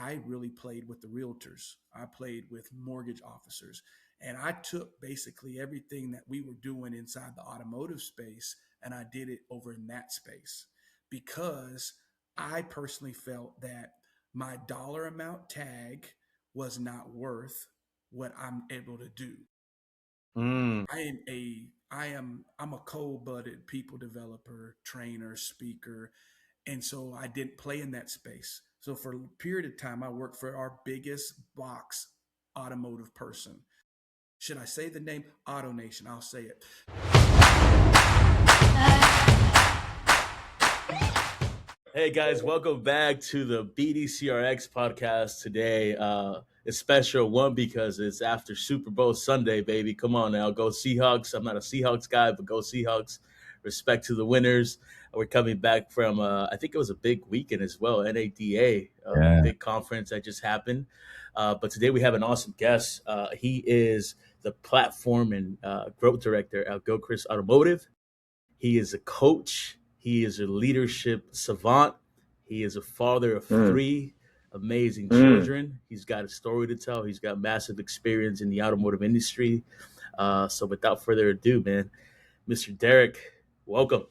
I really played with the realtors. I played with mortgage officers. And I took basically everything that we were doing inside the automotive space and I did it over in that space because I personally felt that my dollar amount tag was not worth what I'm able to do. Mm. I'm a cold-blooded people developer, trainer, speaker, and so I didn't play in that space. So for a period of time, I worked for our biggest box automotive person. Should I say the name? Auto Nation. I'll say it. Hey guys, welcome back to the BDCRX podcast today. It's special one because it's after Super Bowl Sunday, baby. Come on now, go Seahawks. I'm not a Seahawks guy, but go Seahawks. Respect to the winners. We're coming back from, I think it was a big weekend as well, NADA, big conference that just happened. But today we have an awesome guest. He is the platform and growth director at Gilchrist Automotive. He is a coach. He is a leadership savant. He is a father of three amazing children. He's got a story to tell. He's got massive experience in the automotive industry. So without further ado, man, Mr. Derek, welcome.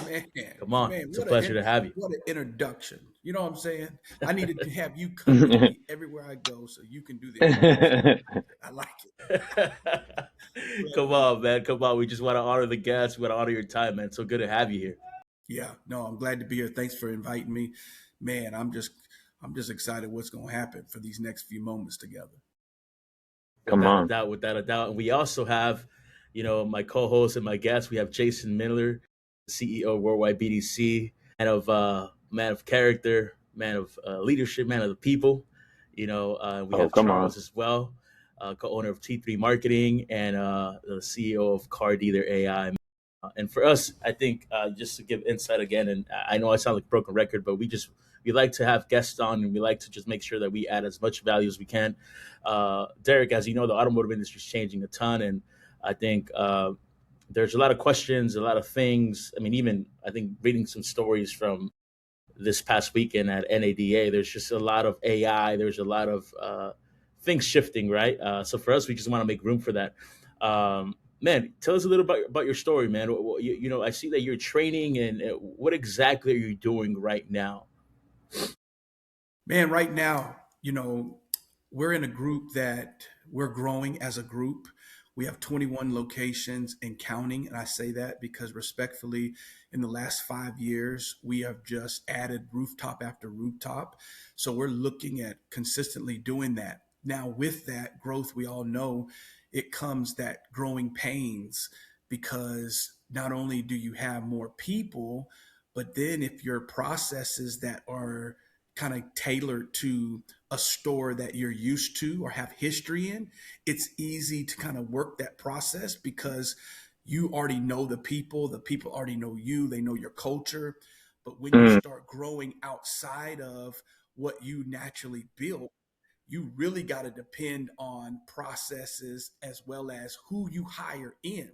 Man, Come on. man, It's a pleasure to have you. what an introduction. You know what I'm saying? I needed to have you come with me everywhere I go so you can do the introduction. I like it. Come on, man. Come on. We just want to honor the guests. We want to honor your time, man. So good to have you here. Yeah, no, I'm glad to be here. Thanks for inviting me. Man, I'm just excited what's going to happen for these next few moments together. Come on. Without a doubt. And we also have, my co-host and my guest. We have Jason Miller, CEO of Worldwide BDC, man of character, man of leadership, man of the people. We have Charles as well, co-owner of T3 Marketing and the CEO of Car Dealer AI. And for us, I think just to give insight again, and I know I sound like a broken record, but we like to have guests on and we like to just make sure that we add as much value as we can. Derek, as you know, the automotive industry is changing a ton. And I think there's a lot of questions, a lot of things. I mean, I think reading some stories from this past weekend at NADA, there's just a lot of AI. There's a lot of things shifting, right? So for us, we just want to make room for that. Man, tell us a little about your story, man. I see that you're training, and what exactly are you doing right now? Man, right now, we're in a group that we're growing as a group. We have 21 locations and counting. And I say that because respectfully, in the last 5 years, we have just added rooftop after rooftop. So we're looking at consistently doing that. Now, with that growth, we all know it comes that growing pains because not only do you have more people, but then if your processes that are kind of tailored to a store that you're used to or have history in, it's easy to kind of work that process because you already know the people already know you, they know your culture. But when you start growing outside of what you naturally built, you really got to depend on processes as well as who you hire in.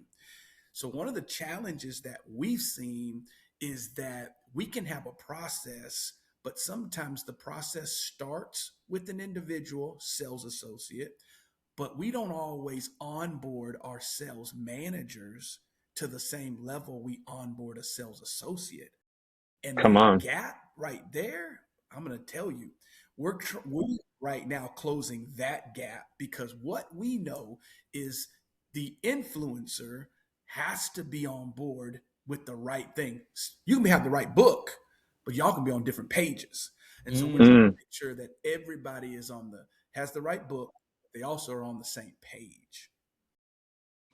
So one of the challenges that we've seen is that we can have a process, but sometimes the process starts with an individual sales associate, but we don't always onboard our sales managers to the same level we onboard a sales associate. And that gap right there, I'm going to tell you, we're right now closing that gap because what we know is the influencer has to be on board with the right thing. You can have the right book, but y'all can be on different pages. And so we're trying to make sure that everybody has the right book. They also are on the same page.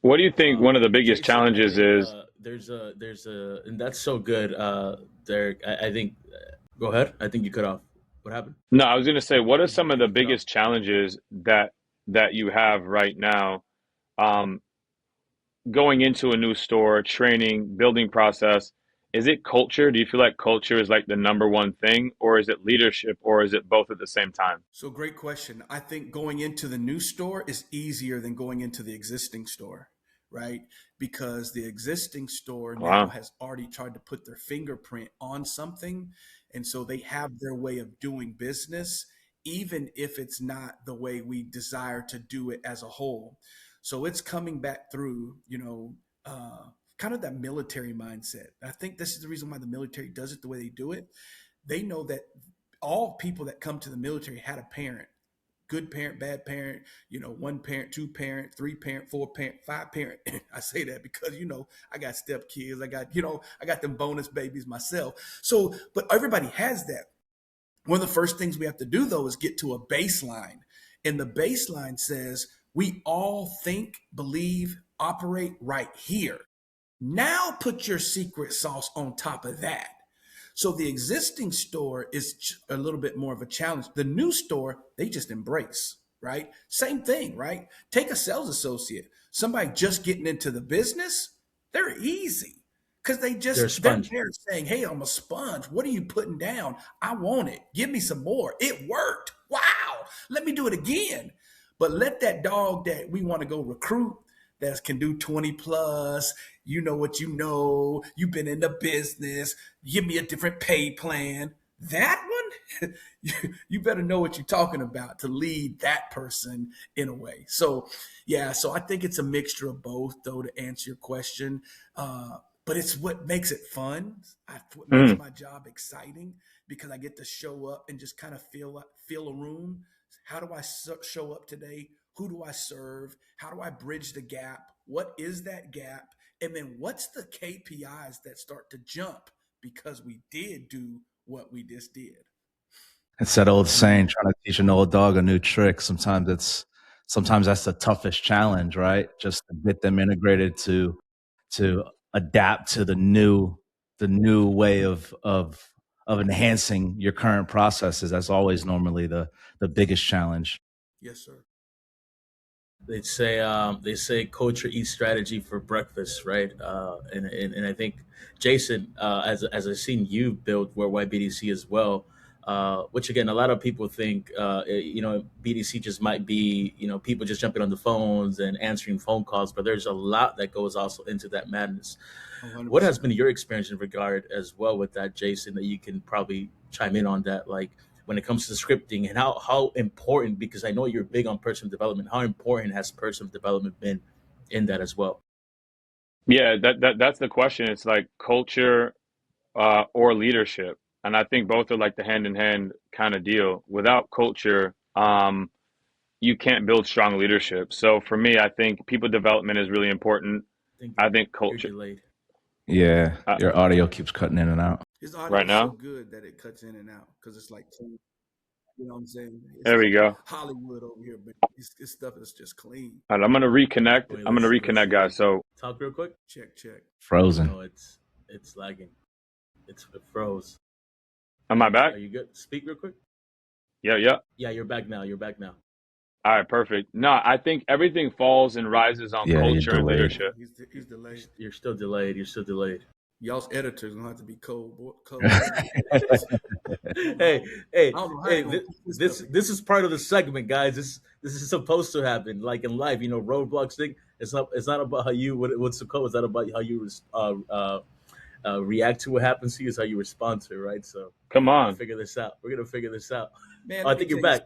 What do you think one of the biggest Jason, challenges is? And that's so good, Derek. I think, go ahead. I think you cut off. What happened? No, I was going to say, what are some of the biggest challenges that you have right now, going into a new store, training, building process? Is it culture? Do you feel like culture is like the number one thing, or is it leadership, or is it both at the same time? So great question. I think going into the new store is easier than going into the existing store, right? Because the existing store now has already tried to put their fingerprint on something. And so they have their way of doing business. even if it's not the way we desire to do it as a whole. So it's coming back through, kind of that military mindset. I think this is the reason why the military does it the way they do it. They know that all people that come to the military had a parent, good parent, bad parent, one parent, two parent, three parent, four parent, five parent. I say that because, I got step kids. I got them bonus babies myself. So, but everybody has that. One of the first things we have to do, though, is get to a baseline. And the baseline says we all think, believe, operate right here. Now put your secret sauce on top of that. So the existing store is a little bit more of a challenge. The new store, they just embrace, right? Same thing, right? Take a sales associate, somebody just getting into the business, they're easy. Because they're there saying, hey, I'm a sponge. What are you putting down? I want it. Give me some more. It worked. Wow. Let me do it again. But let that dog that we want to go recruit that can do 20 plus, you know what you know, you've been in the business, give me a different pay plan. That one, you better know what you're talking about to lead that person in a way. So, yeah, so I think it's a mixture of both, though, to answer your question. But it's what makes it fun. What makes my job exciting, because I get to show up and just kind of feel a room. How do I show up today? Who do I serve? How do I bridge the gap? What is that gap? And then what's the KPIs that start to jump because we did do what we just did? It's that old saying, trying to teach an old dog a new trick. Sometimes that's the toughest challenge, right? Just to get them integrated to adapt to the new way of enhancing your current processes. That's always normally the biggest challenge. Yes, sir. They say culture eats strategy for breakfast, right? And I think Jason, as I've seen you build Worldwide BDC as well, which again a lot of people think BDC just might be people just jumping on the phones and answering phone calls, but there's a lot that goes also into that madness. 100%. What has been your experience in regard as well with that, Jason, that you can probably chime in on that, like when it comes to scripting, and how important, because I know you're big on personal development, how important has personal development been in that as well? Yeah, that's the question. It's like culture or leadership. And I think both are like the hand in hand kind of deal. Without culture, you can't build strong leadership. So for me, I think people development is really important. I think culture. Yeah, your audio keeps cutting in and out. His audio is so good that it cuts in and out because it's like, you know what I'm saying? It's there we go. Hollywood over here, but this stuff is just clean. All right, I'm gonna reconnect. I'm gonna reconnect, guys. So talk real quick. Check. Frozen. No, it's lagging. It froze. Am I back? Are you good? Speak real quick. Yeah. Yeah, you're back now. All right, perfect. No, I think everything falls and rises on culture and leadership. He's delayed. You're still delayed. Y'all's editors gonna have to be cold. hey, this is part of the segment, guys. This is supposed to happen, like in life. Roadblocks thing. It's not about how you what's the code. It's not about how you react to what happens to you. It's how you respond to it, right? So come on, we're gonna figure this out. Man, I think you're back.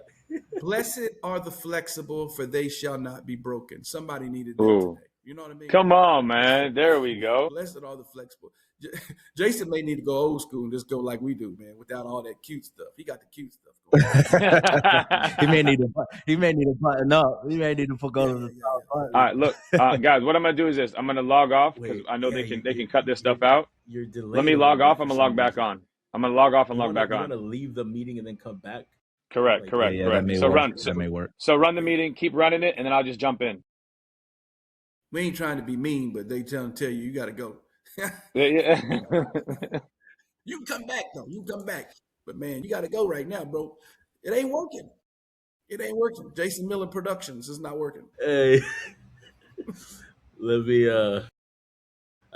Blessed are the flexible, for they shall not be broken. Somebody needed that today. You know what I mean? Come on, man. There we go. Blessed are the flexible. Jason may need to go old school and just go like we do, man, without all that cute stuff. He got the cute stuff going. He may need to button up. He may need to go to the top button. All right, look, guys. What I'm gonna do is this. I'm gonna log off because I know they can cut this stuff out. You're delayed. Let me log off. I'm gonna log back on. I'm gonna log off and log back on. I'm gonna leave the meeting and then come back. Correct. Yeah, that may work. That may work. So run the meeting, keep running it, and then I'll just jump in. We ain't trying to be mean, but they tell you got to go. Yeah. You can come back though. You come back, but man, you got to go right now, bro. It ain't working. Jason Miller Productions is not working. Hey, let me. I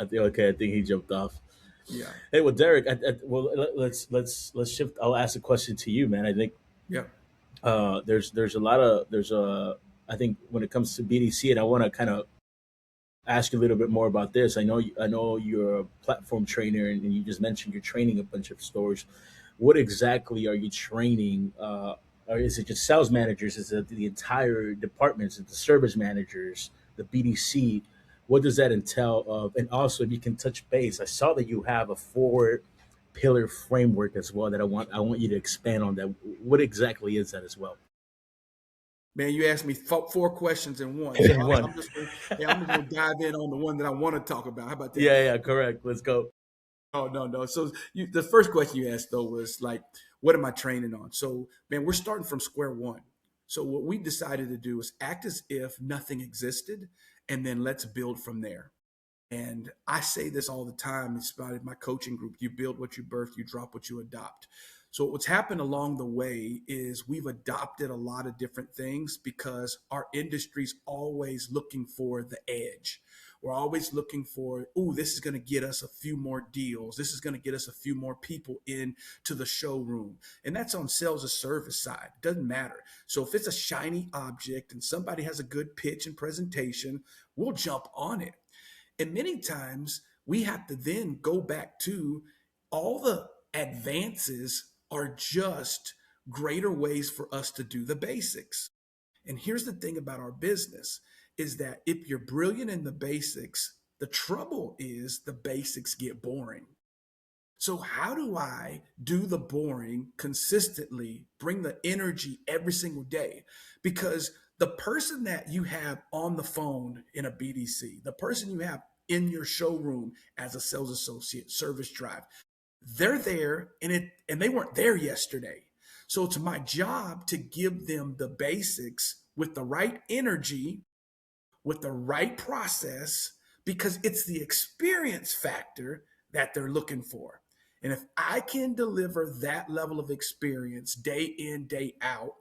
think he jumped off. Yeah. Hey, well, Derek. Let's shift. I'll ask a question to you, man. I think. Yeah. I think when it comes to BDC, and I want to kind of ask you a little bit more about this. I know you're a platform trainer, and you just mentioned you're training a bunch of stores. What exactly are you training Or is it just sales managers? Is it the entire departments, the service managers, the BDC? What does that entail of? And also, if you can touch base, I saw that you have a four pillar framework as well that I want you to expand on that. What exactly is that as well? Man, you asked me four questions in one, so One. I'm just gonna dive in on the one that I want to talk about. How about that? Yeah, correct. Let's go. Oh, no. So the first question you asked though was like, what am I training on? So man, we're starting from square one. So what we decided to do is act as if nothing existed, and then let's build from there. And I say this all the time. It's about my coaching group. You build what you birth, you drop what you adopt. So what's happened along the way is we've adopted a lot of different things because our industry's always looking for the edge. We're always looking for, ooh, this is going to get us a few more deals. This is going to get us a few more people into the showroom. And that's on sales or service side. Doesn't matter. So if it's a shiny object and somebody has a good pitch and presentation, we'll jump on it. And many times we have to then go back to all the advances are just greater ways for us to do the basics. And here's the thing about our business is that if you're brilliant in the basics, the trouble is the basics get boring. So how do I do the boring consistently, bring the energy every single day? Because the person that you have on the phone in a BDC, the person you have in your showroom as a sales associate, service drive, they're there and they weren't there yesterday. So it's my job to give them the basics with the right energy, with the right process, because it's the experience factor that they're looking for. And if I can deliver that level of experience day in, day out,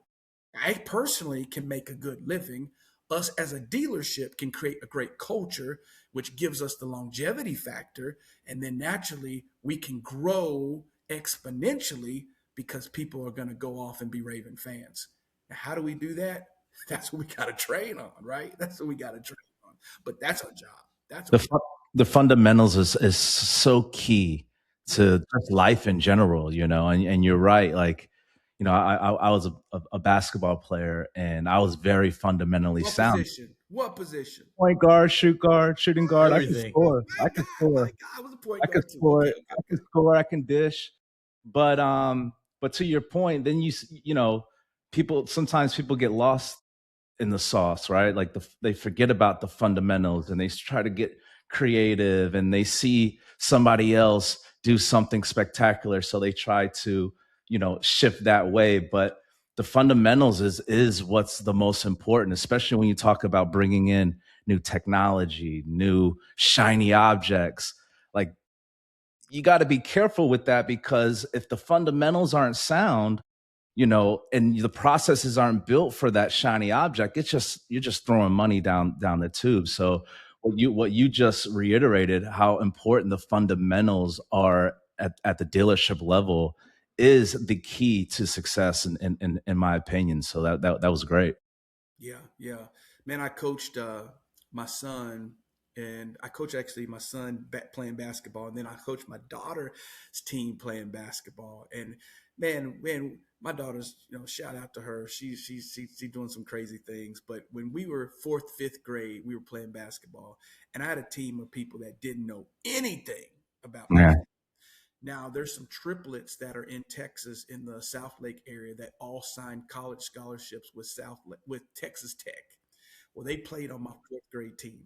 I personally can make a good living. Us as a dealership can create a great culture, which gives us the longevity factor. And then naturally, we can grow exponentially because people are going to go off and be raving fans. Now, how do we do that? That's what we got to train on, right? That's what we got to train on. But that's our job. That's what the fundamentals is so key to just life in general, and you're right. Like, I was a basketball player and I was very fundamentally what sound. position? What position? Point guard, shoot guard, shooting guard. Everything. I can score. My I can God, score. my God, I was a point I can guard too. score. Okay. I can score. I can dish. But to your point, then sometimes people get lost in the sauce, right? Like they forget about the fundamentals and they try to get creative and they see somebody else do something spectacular, so they try to shift that way. But the fundamentals is what's the most important, especially when you talk about bringing in new technology, new shiny objects. Like, you got to be careful with that, because if the fundamentals aren't sound, and the processes aren't built for that shiny object, you're just throwing money down the tube. So what you just reiterated, how important the fundamentals are at the dealership level, is the key to success in my opinion. So that was great. Yeah. Man, I coached my son, and I coach actually my son playing basketball, and then I coached my daughter's team playing basketball. And man, my daughter's, shout out to her. She's doing some crazy things. But when we were fourth, fifth grade, we were playing basketball, and I had a team of people that didn't know anything about basketball. Now, there's some triplets that are in Texas in the South Lake area that all signed college scholarships with Texas Tech. Well, they played on my fourth grade team.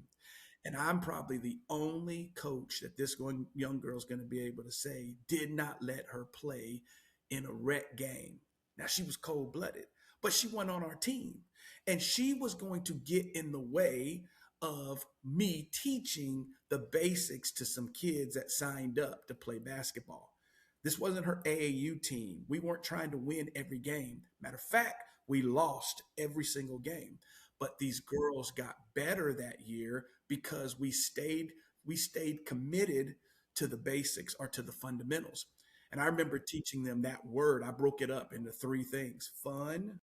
And I'm probably the only coach that this young girl is going to be able to say did not let her play in a rec game. Now, she was cold blooded, but she went on our team. And she was going to get in the way of me teaching the basics to some kids that signed up to play basketball. This wasn't her AAU team. We weren't trying to win every game. Matter of fact, we lost every single game. But these girls got better that year because we stayed committed to the basics, or to the fundamentals. And I remember teaching them that word. I broke it up into three things: fun,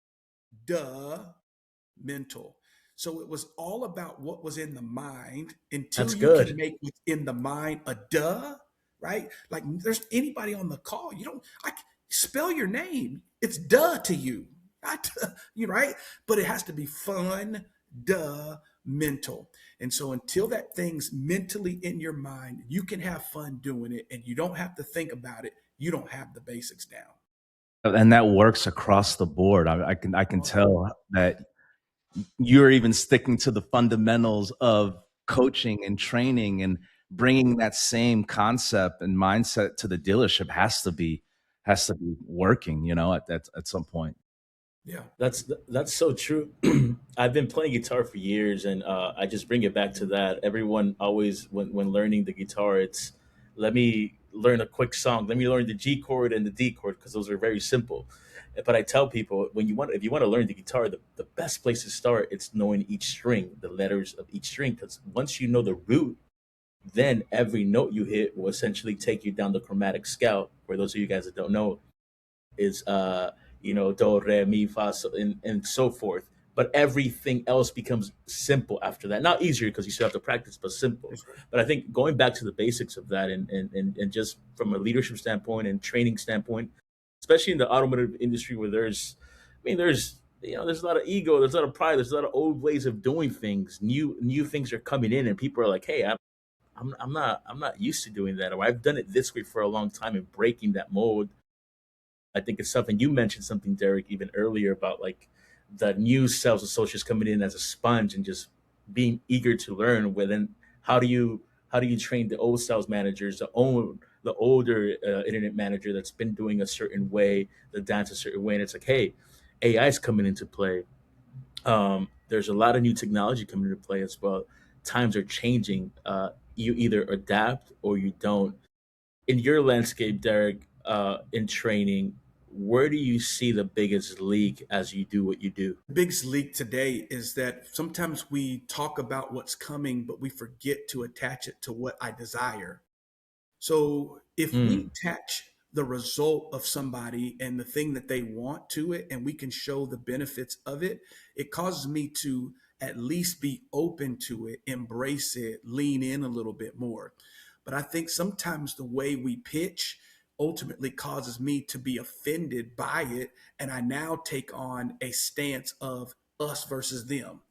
mental. So it was all about what was in the mind until That's you good. can make what's in the mind a right? Like, there's anybody on the call, I spell your name. It's to you. You're right, but it has to be fundamental. And so until that thing's mentally in your mind, you can have fun doing it, and you don't have to think about it. You don't have the basics down. And that works across the board. I can tell that you're even sticking to the fundamentals of coaching and training, and bringing that same concept and mindset to the dealership has to be working, at some point. Yeah. That's so true. I've been playing guitar for years, and I just bring it back to that. Everyone always, when learning the guitar, it's let me learn a quick song. Let me learn the G chord and the D chord because those are very simple. But I tell people, if you want to learn the guitar, the best place to start, it's knowing each string, the letters of each string. Because once you know the root, then every note you hit will essentially take you down the chromatic scale. For those of you guys that don't know, is do re mi fa so, and so forth, but everything else becomes simple after that. Not easier because you still have to practice, but simple. That's right. But I think going back to the basics of that, and just from a leadership standpoint and training standpoint, especially in the automotive industry, where there's a lot of ego, there's a lot of pride, there's a lot of old ways of doing things. New things are coming in, and people are like, hey, I'm not used to doing that, or I've done it this way for a long time, and breaking that mold. I think it's something you mentioned something, Derek, even earlier about like the new sales associates coming in as a sponge and just being eager to learn. Well, then how do you train the old sales managers, the older internet manager that's been doing a certain way, the dance a certain way, and it's like, hey, AI is coming into play. There's a lot of new technology coming into play as well. Times are changing. You either adapt or you don't. In your landscape, Derek, in training, where do you see the biggest leak as you do what you do? The biggest leak today is that sometimes we talk about what's coming, but we forget to attach it to what I desire. So if we Mm. attach the result of somebody and the thing that they want to it, and we can show the benefits of it, it causes me to at least be open to it, embrace it, lean in a little bit more. But I think sometimes the way we pitch ultimately causes me to be offended by it. And I now take on a stance of us versus them,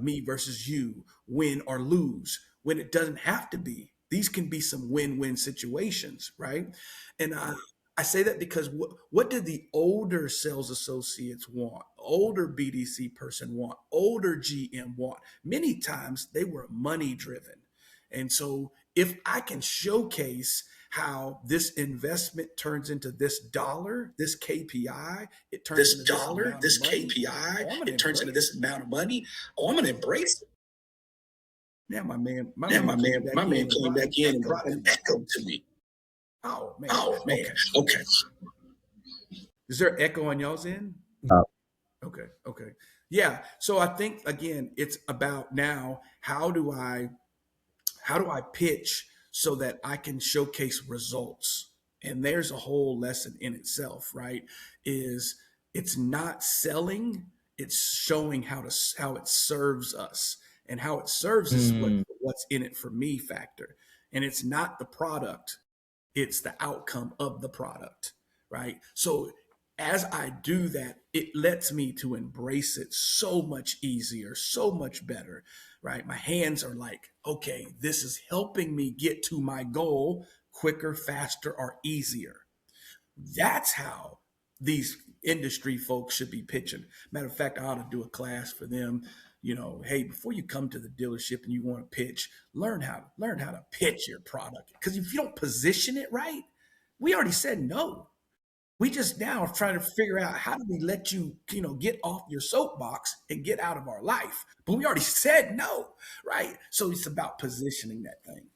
me versus you, win or lose, when it doesn't have to be. These can be some win-win situations, right? And I say that because what did the older sales associates want? Older BDC person want? Older GM want? Many times they were money driven. And so if I can showcase how this investment turns into this dollar, this KPI, it turns this into this dollar, amount of this money, KPI, oh, I'm gonna it turns into embrace this it. amount of money. Oh, I'm gonna embrace it. Now my Now man came my back man in and came brought back an in and echo brought to an me. echo to me. Oh man. Oh man. Okay. Okay. Is there echo on y'all's end? Uh, Okay. Okay. Yeah. So I think again, it's about now how do I pitch so that I can showcase results? And there's a whole lesson in itself, right? Is it's not selling, it's showing how it serves us. And how it serves is Mm. what's in it for me factor. And it's not the product, it's the outcome of the product, right? So as I do that, it lets me to embrace it so much easier, so much better, right? My hands are like, okay, this is helping me get to my goal quicker, faster, or easier. That's how these industry folks should be pitching. Matter of fact, I ought to do a class for them. Hey, before you come to the dealership and you want to pitch, learn how to pitch your product. Because if you don't position it right, we already said no. We just now are trying to figure out how do we let you, get off your soapbox and get out of our life. But we already said no, right? So it's about positioning that thing.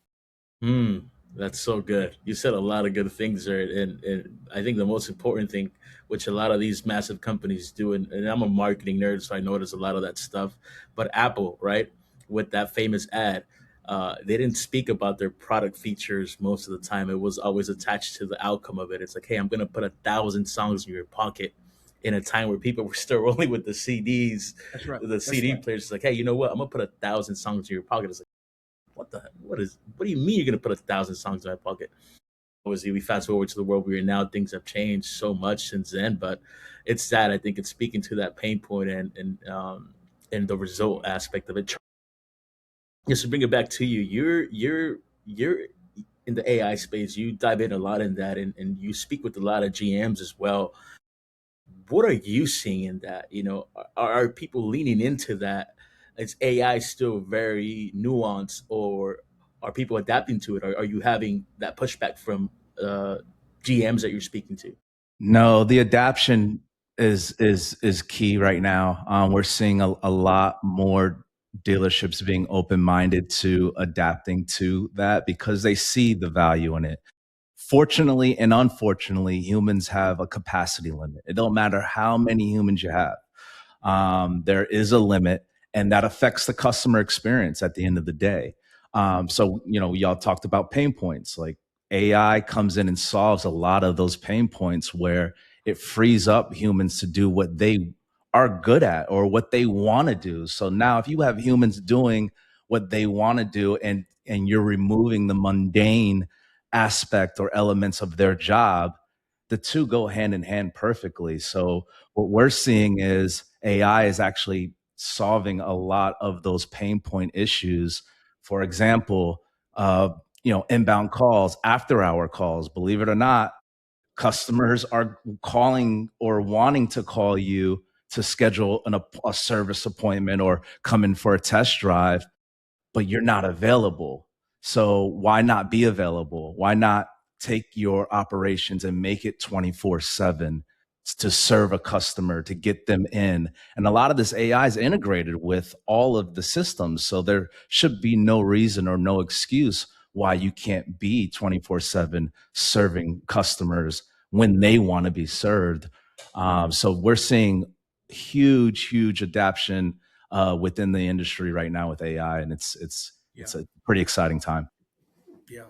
Mm, that's so good. You said a lot of good things there, and I think the most important thing, which a lot of these massive companies do, and I'm a marketing nerd, so I notice a lot of that stuff. But Apple, right, with that famous ad, they didn't speak about their product features most of the time. It was always attached to the outcome of it. It's like, hey, I'm gonna put 1,000 songs in your pocket. In a time where people were still rolling with the CDs, That's right. the That's CD right. players, it's like, hey, you know what? I'm gonna put 1,000 songs in your pocket. It's what do you mean you're gonna put 1,000 songs in my pocket? obviously we fast forward to the world we're in now, things have changed so much since then, but it's sad. I think it's speaking to that pain point and the result aspect of it. Just to bring it back to you, you're in the AI space. You dive in a lot in that, and you speak with a lot of GMs as well. What are you seeing in that? Are people leaning into that? Is AI still very nuanced, or are people adapting to it? Are you having that pushback from GMs that you're speaking to? No, the adaption is key right now. We're seeing a lot more dealerships being open minded to adapting to that because they see the value in it. Fortunately and unfortunately, humans have a capacity limit. It don't matter how many humans you have. There is a limit, and that affects the customer experience at the end of the day. So, y'all talked about pain points. Like AI comes in and solves a lot of those pain points where it frees up humans to do what they are good at or what they want to do. So now, if you have humans doing what they want to do, and you're removing the mundane aspect or elements of their job, the two go hand in hand perfectly. So what we're seeing is AI is actually solving a lot of those pain point issues. For example, inbound calls, after hour calls, believe it or not, customers are calling or wanting to call you to schedule a service appointment or come in for a test drive, but you're not available. So why not be available? Why not take your operations and make it 24/7 to serve a customer, to get them in? And a lot of this AI is integrated with all of the systems. So there should be no reason or no excuse why you can't be 24/7 serving customers when they want to be served. So we're seeing huge adaption within the industry right now with AI, and it's a pretty exciting time. Yeah.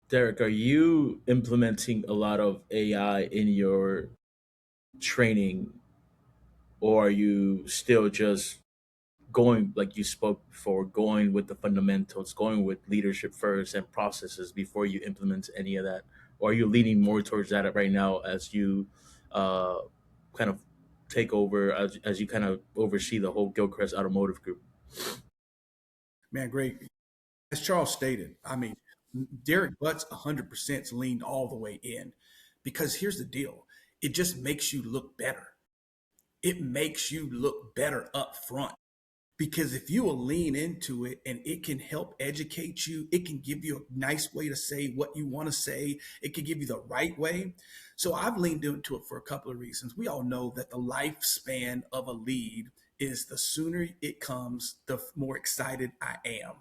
Derek, are you implementing a lot of AI in your training, or are you still just going, like you spoke before, going with the fundamentals, going with leadership first and processes before you implement any of that? Or are you leaning more towards that right now as you uh, kind of take over, as you kind of oversee the whole Gilchrist Automotive group? Man, great. As Charles stated, I mean, Derek Butts 100% leaned all the way in, because here's the deal. It just makes you look better. It makes you look better up front. Because if you will lean into it and it can help educate you, it can give you a nice way to say what you want to say, it can give you the right way. So I've leaned into it for a couple of reasons. We all know that the lifespan of a lead is the sooner it comes, the more excited I am.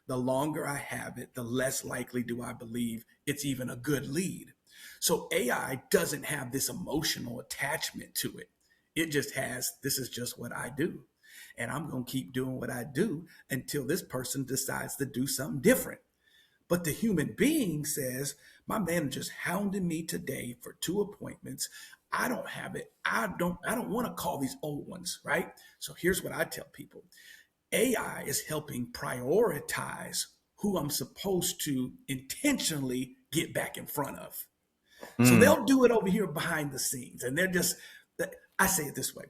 The longer I have it, the less likely do I believe it's even a good lead. So AI doesn't have this emotional attachment to it. It just has, this is just what I do. And I'm going to keep doing what I do until this person decides to do something different. But the human being says, my manager's hounding me today for 2 appointments. I don't have it. I don't want to call these old ones, right? So here's what I tell people. AI is helping prioritize who I'm supposed to intentionally get back in front of. So they'll do it over here behind the scenes. And they're just, I say it this way.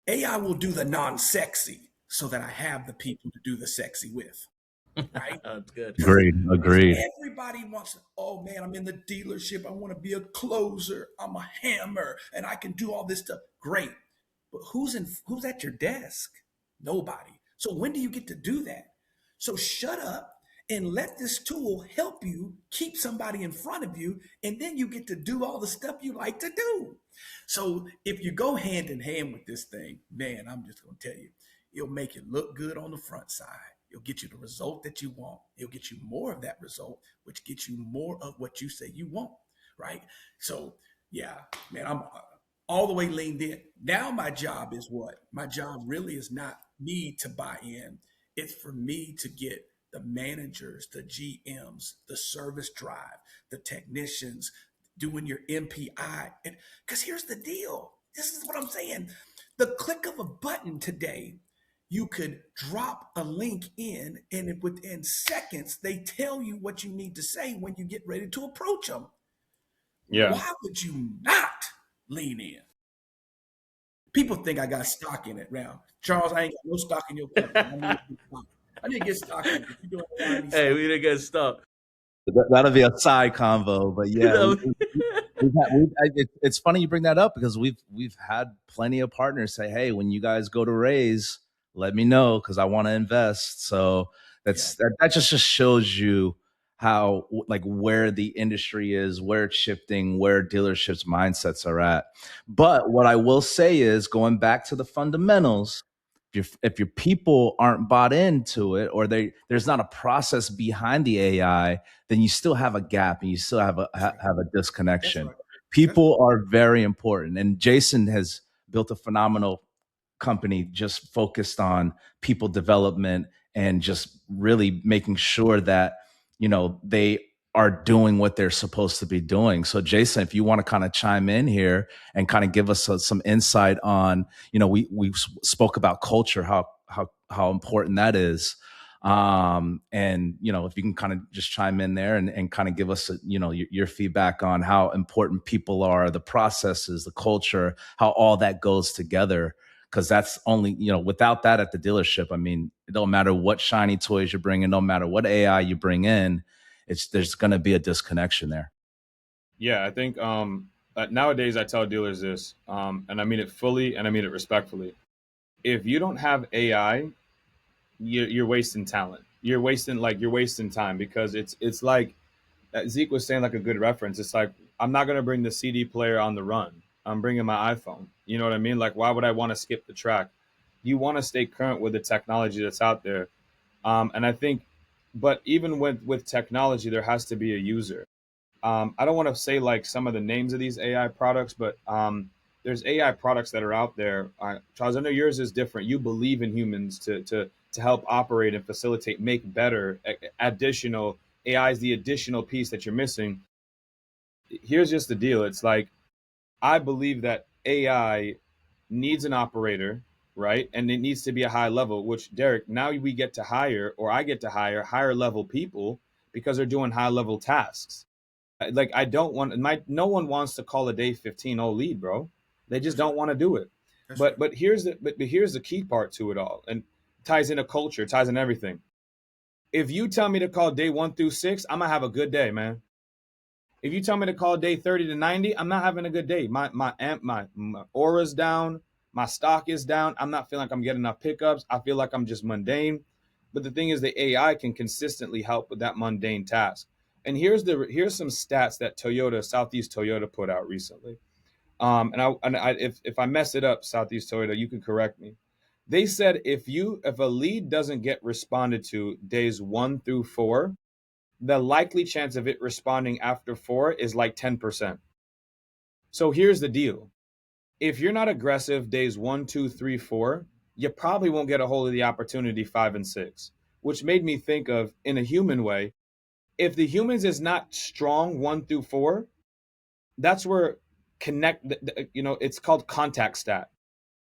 AI will do the non-sexy so that I have the people to do the sexy with, right? That's good. Agreed. Everybody wants, oh man, I'm in the dealership. I want to be a closer. I'm a hammer and I can do all this stuff. Great. But who's at your desk? Nobody. So when do you get to do that? So shut up and let this tool help you keep somebody in front of you, and then you get to do all the stuff you like to do. So if you go hand in hand with this thing, man, I'm just going to tell you, it'll make you look good on the front side. It'll get you the result that you want. It'll get you more of that result, which gets you more of what you say you want, right? So yeah, man, I'm all the way leaned in. Now my job is what? My job really is not me to buy in. It's for me to get the managers, the GMs, the service drive, the technicians doing your MPI. Because here's the deal. This is what I'm saying. The click of a button today, you could drop a link in, and within seconds, they tell you what you need to say when you get ready to approach them. Yeah. Why would you not lean in? People think I got stock in it now. Charles, I ain't got no stock in your company. I need to get stock in it. If you're doing Hey, we didn't get stock. That'll be a side convo, but yeah, it's funny you bring that up because we've had plenty of partners say, "Hey, when you guys go to raise, let me know because I want to invest." So that just shows you how like where the industry is, where it's shifting, where dealerships' mindsets are at. But what I will say is, going back to the fundamentals, if your people aren't bought into it, or there's not a process behind the AI, then you still have a gap and you still have a disconnection. Right. People are very important, and Jason has built a phenomenal company just focused on people development and just really making sure that they are doing what they're supposed to be doing. So Jason, if you want to kind of chime in here and kind of give us some insight on, we spoke about culture, how important that is. And if you can kind of just chime in there and kind of give us your feedback on how important people are, the processes, the culture, how all that goes together. Because that's only, without that at the dealership, I mean, it don't matter what shiny toys you bring in, no matter what AI you bring in, there's going to be a disconnection there. Yeah, I think nowadays I tell dealers this, and I mean it fully and I mean it respectfully. If you don't have AI, you're wasting talent. You're wasting time, because it's like Zeke was saying, like a good reference. It's like, I'm not going to bring the CD player on the run. I'm bringing my iPhone. You know what I mean? Like, why would I want to skip the track? You want to stay current with the technology that's out there. And I think, but even with technology, there has to be a user. I don't want to say like some of the names of these AI products, but there's AI products that are out there. Charles, I know yours is different. You believe in humans to help operate and facilitate, make better. Additional AI is the additional piece that you're missing. Here's just the deal. It's like, I believe that AI needs an operator, right? And it needs to be a high level, which, Derek, now we get to hire, or I get to hire higher level people because they're doing high level tasks. Like, I don't want no one wants to call a day 15 lead, bro. They just don't want to do it. But here's the key part to it all, and ties into culture, ties in everything. If you tell me to call day 1 through 6, I'm gonna have a good day, man. If you tell me to call day 30 to 90, I'm not having a good day. My aura's down, my stock is down. I'm not feeling like I'm getting enough pickups. I feel like I'm just mundane. But the thing is, the AI can consistently help with that mundane task. And here's some stats that Southeast Toyota put out recently. If I mess it up, Southeast Toyota, you can correct me. They said if a lead doesn't get responded to days 1 through 4, the likely chance of it responding after 4 is like 10%. So here's the deal. If you're not aggressive days 1, 2, 3, 4, you probably won't get a hold of the opportunity 5 and 6, which made me think of, in a human way, if the humans is not strong 1 through 4, that's where it's called contact stat.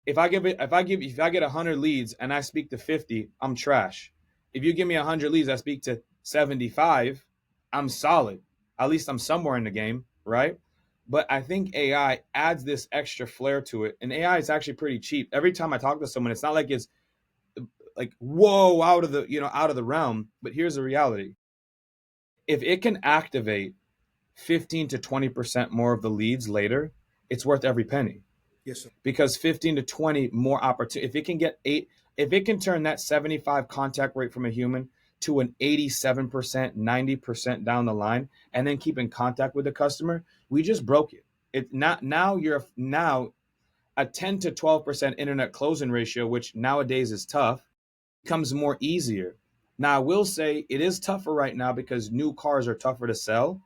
If I get 100 leads and I speak to 50, I'm trash. If you give me 100 leads, I speak to 75, I'm solid. At least I'm somewhere in the game, right? But I think AI adds this extra flair to it. And AI is actually pretty cheap. Every time I talk to someone, it's not like it's like, whoa, out of the realm. But here's the reality. If it can activate 15 to 20% more of the leads later, it's worth every penny. Yes, sir. Because 15 to 20 more opportunity, if it can turn that 75 contact rate from a human to an 87%, 90% down the line, and then keep in contact with the customer, we just broke it. You're a 10 to 12% internet closing ratio, which nowadays is tough, becomes more easier. Now, I will say it is tougher right now because new cars are tougher to sell.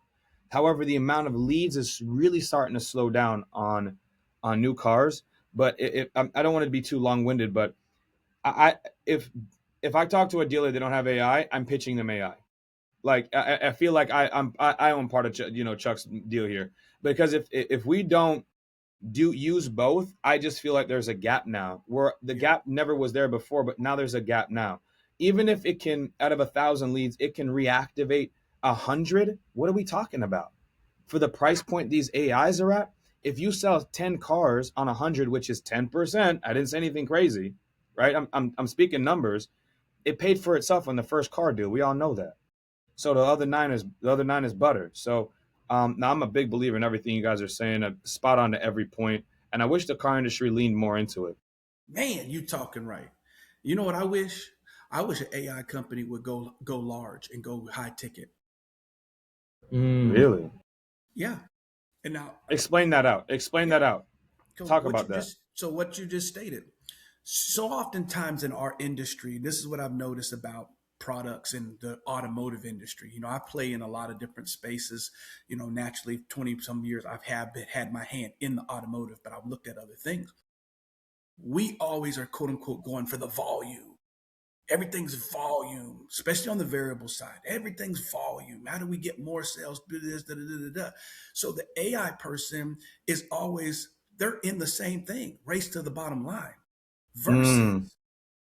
However, the amount of leads is really starting to slow down on new cars. But I don't want to be too long-winded, but if I talk to a dealer they don't have AI, I'm pitching them AI. Like, I feel like I own part of Chuck's deal here, because if we don't do use both. I just feel like there's a gap now where the gap never was there before, but now there's a gap now. Even if it can, out of 1,000 leads, it can reactivate 100. What are we talking about? For the price point these AIs are at, if you sell 10 cars on 100, which is 10%, I didn't say anything crazy, right? I'm speaking numbers. It paid for itself on the first car deal. We all know that. So the other nine is butter. So now I'm a big believer in everything you guys are saying. Spot on to every point, and I wish the car industry leaned more into it. Man, you talking right. You know what I wish? I wish an AI company would go large and go high ticket. Really? Yeah. And now explain that out. Talk about that. So what you just stated. So oftentimes in our industry, this is what I've noticed about products in the automotive industry. You know, I play in a lot of different spaces. You know, naturally, 20 some years I've had my hand in the automotive, but I've looked at other things. We always are quote unquote going for the volume. Everything's volume, especially on the variable side. Everything's volume. How do we get more sales? So the AI person is always, they're in the same thing, race to the bottom line.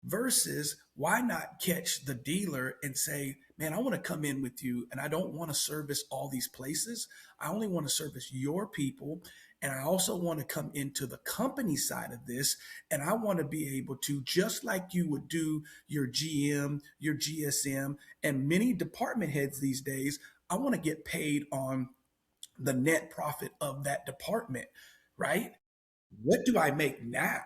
Versus why not catch the dealer and say, man, I want to come in with you and I don't want to service all these places. I only want to service your people. And I also want to come into the company side of this. And I want to be able to, just like you would do your GM, your GSM, and many department heads these days, I want to get paid on the net profit of that department, right? What do I make now?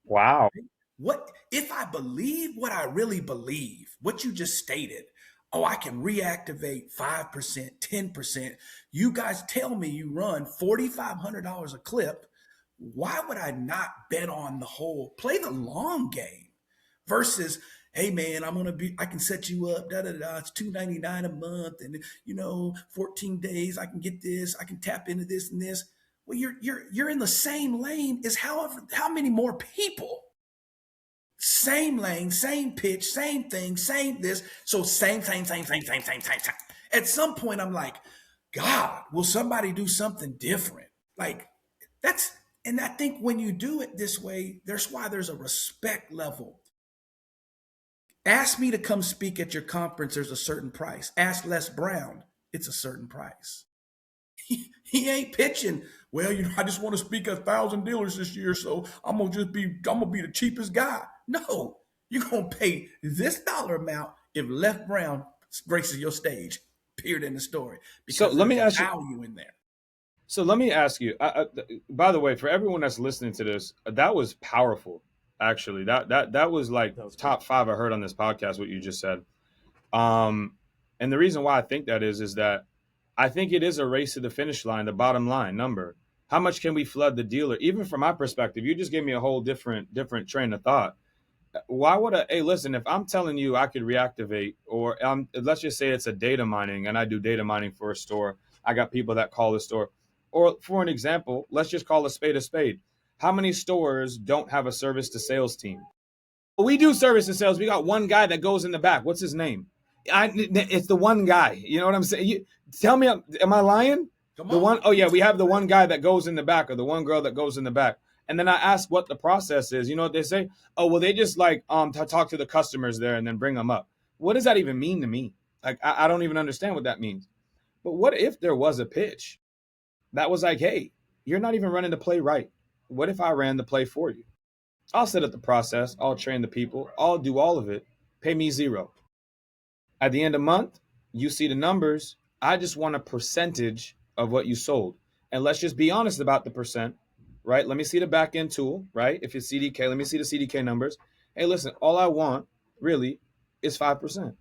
Wow. What if I believe what I really believe, what you just stated? Oh, I can reactivate 5%, 10%. You guys tell me you run $4,500 a clip. Why would I not bet on the whole, play the long game versus, hey man, I can set you up, it's $299 a month and 14 days, I can get this, I can tap into this and this. Well, you're in the same lane as how many more people? Same lane, same pitch, same thing, same this. So same. At some point, I'm like, God, will somebody do something different? Like and I think when you do it this way, there's a respect level. Ask me to come speak at your conference, there's a certain price. Ask Les Brown, it's a certain price. He ain't pitching, well, I just want to speak at 1,000 dealers this year, so I'm gonna be the cheapest guy. No, you're gonna pay this dollar amount if Les Brown graces your stage. Period in the story. Because so let me ask value in there. So let me ask you. By the way, for everyone that's listening to this, that was powerful. Actually, that was like top 5 I heard on this podcast. What you just said, and the reason why I think that is that I think it is a race to the finish line, the bottom line number. How much can we flood the dealer? Even from my perspective, you just gave me a whole different train of thought. Why would hey, listen, if I'm telling you I could reactivate, or let's just say it's a data mining and I do data mining for a store. I got people that call the store. Or for an example, let's just call a spade a spade. How many stores don't have a service to sales team? We do service to sales. We got one guy that goes in the back. What's his name? It's the one guy. You know what I'm saying? Tell me, am I lying? Come on. The one, oh yeah, we have the one guy that goes in the back, or the one girl that goes in the back. And then I ask what the process is. You know what they say? Oh, well, they just like talk to the customers there and then bring them up. What does that even mean to me? Like, I don't even understand what that means. But what if there was a pitch that was like, hey, you're not even running the play right. What if I ran the play for you? I'll set up the process. I'll train the people. I'll do all of it. Pay me $0. At the end of the month, you see the numbers. I just want a percentage of what you sold. And let's just be honest about the percent, right? Let me see the back end tool, right? If it's CDK, let me see the CDK numbers. Hey, listen, all I want really is 5%.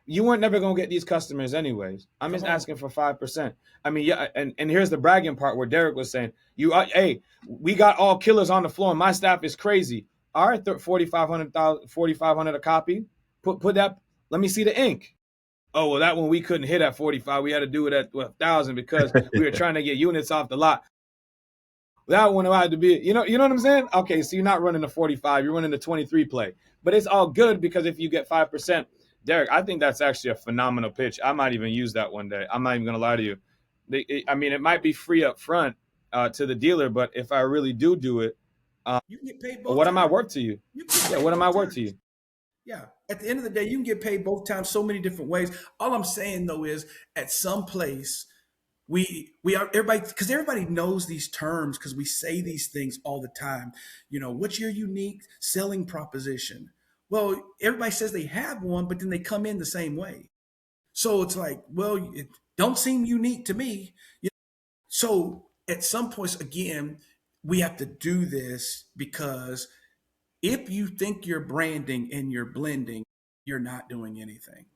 You weren't never going to get these customers anyways. I'm just asking for 5%. I mean, yeah, and here's the bragging part where Derek was saying, hey, we got all killers on the floor and my staff is crazy. All right, $4,500 a copy. Put that, let me see the ink. Oh, well, that one we couldn't hit at 45. We had to do it at 1,000 because we were trying to get units off the lot. That one had to be, you know what I'm saying? Okay, so you're not running a 45, you're running a 23 play. But it's all good because if you get 5%, Derek, I think that's actually a phenomenal pitch. I might even use that one day. I'm not even going to lie to you. I mean, it might be free up front, to the dealer, but if I really do it, you can get paid both what times. am I worth to you? Yeah, what am I worth to you? Yeah. At the end of the day, you can get paid both times so many different ways. All I'm saying though is at some place we are everybody, because everybody knows these terms because we say these things all the time. What's your unique selling proposition? Well, everybody says they have one, but then they come in the same way. So it's like, well, it don't seem unique to me. So at some points, again, we have to do this because if you think you're branding and you're blending, you're not doing anything.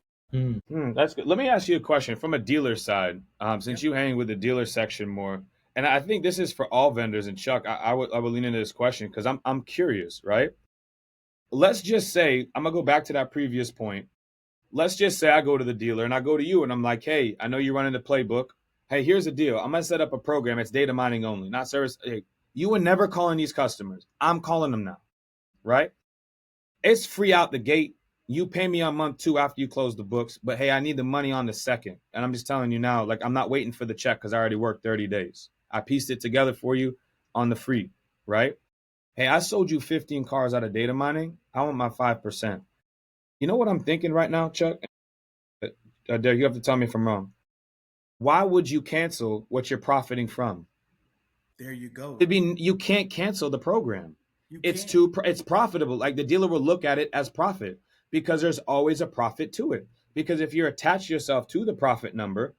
That's good. Let me ask you a question from a dealer side, since you hang with the dealer section more, and I think this is for all vendors. And Chuck, I would lean into this question because I'm curious, right? Let's just say I'm gonna go back to that previous point. Let's just say I go to the dealer and I go to you and I'm like, hey, I know you're running the playbook. Hey, here's the deal. I'm gonna set up a program. It's data mining only, not service. Hey, you were never calling these customers. I'm calling them now, right? It's free out the gate. You pay me on month 2 after you close the books, but hey, I need the money on the second. And I'm just telling you now, like, I'm not waiting for the check because I already worked 30 days. I pieced it together for you on the free, right? Hey, I sold you 15 cars out of data mining. I want my 5%. You know what I'm thinking right now, Chuck? Derek, you have to tell me if I'm wrong. Why would you cancel what you're profiting from? There you go. You can't cancel the program. It's profitable. Like the dealer will look at it as profit because there's always a profit to it. Because if you attach yourself to the profit number,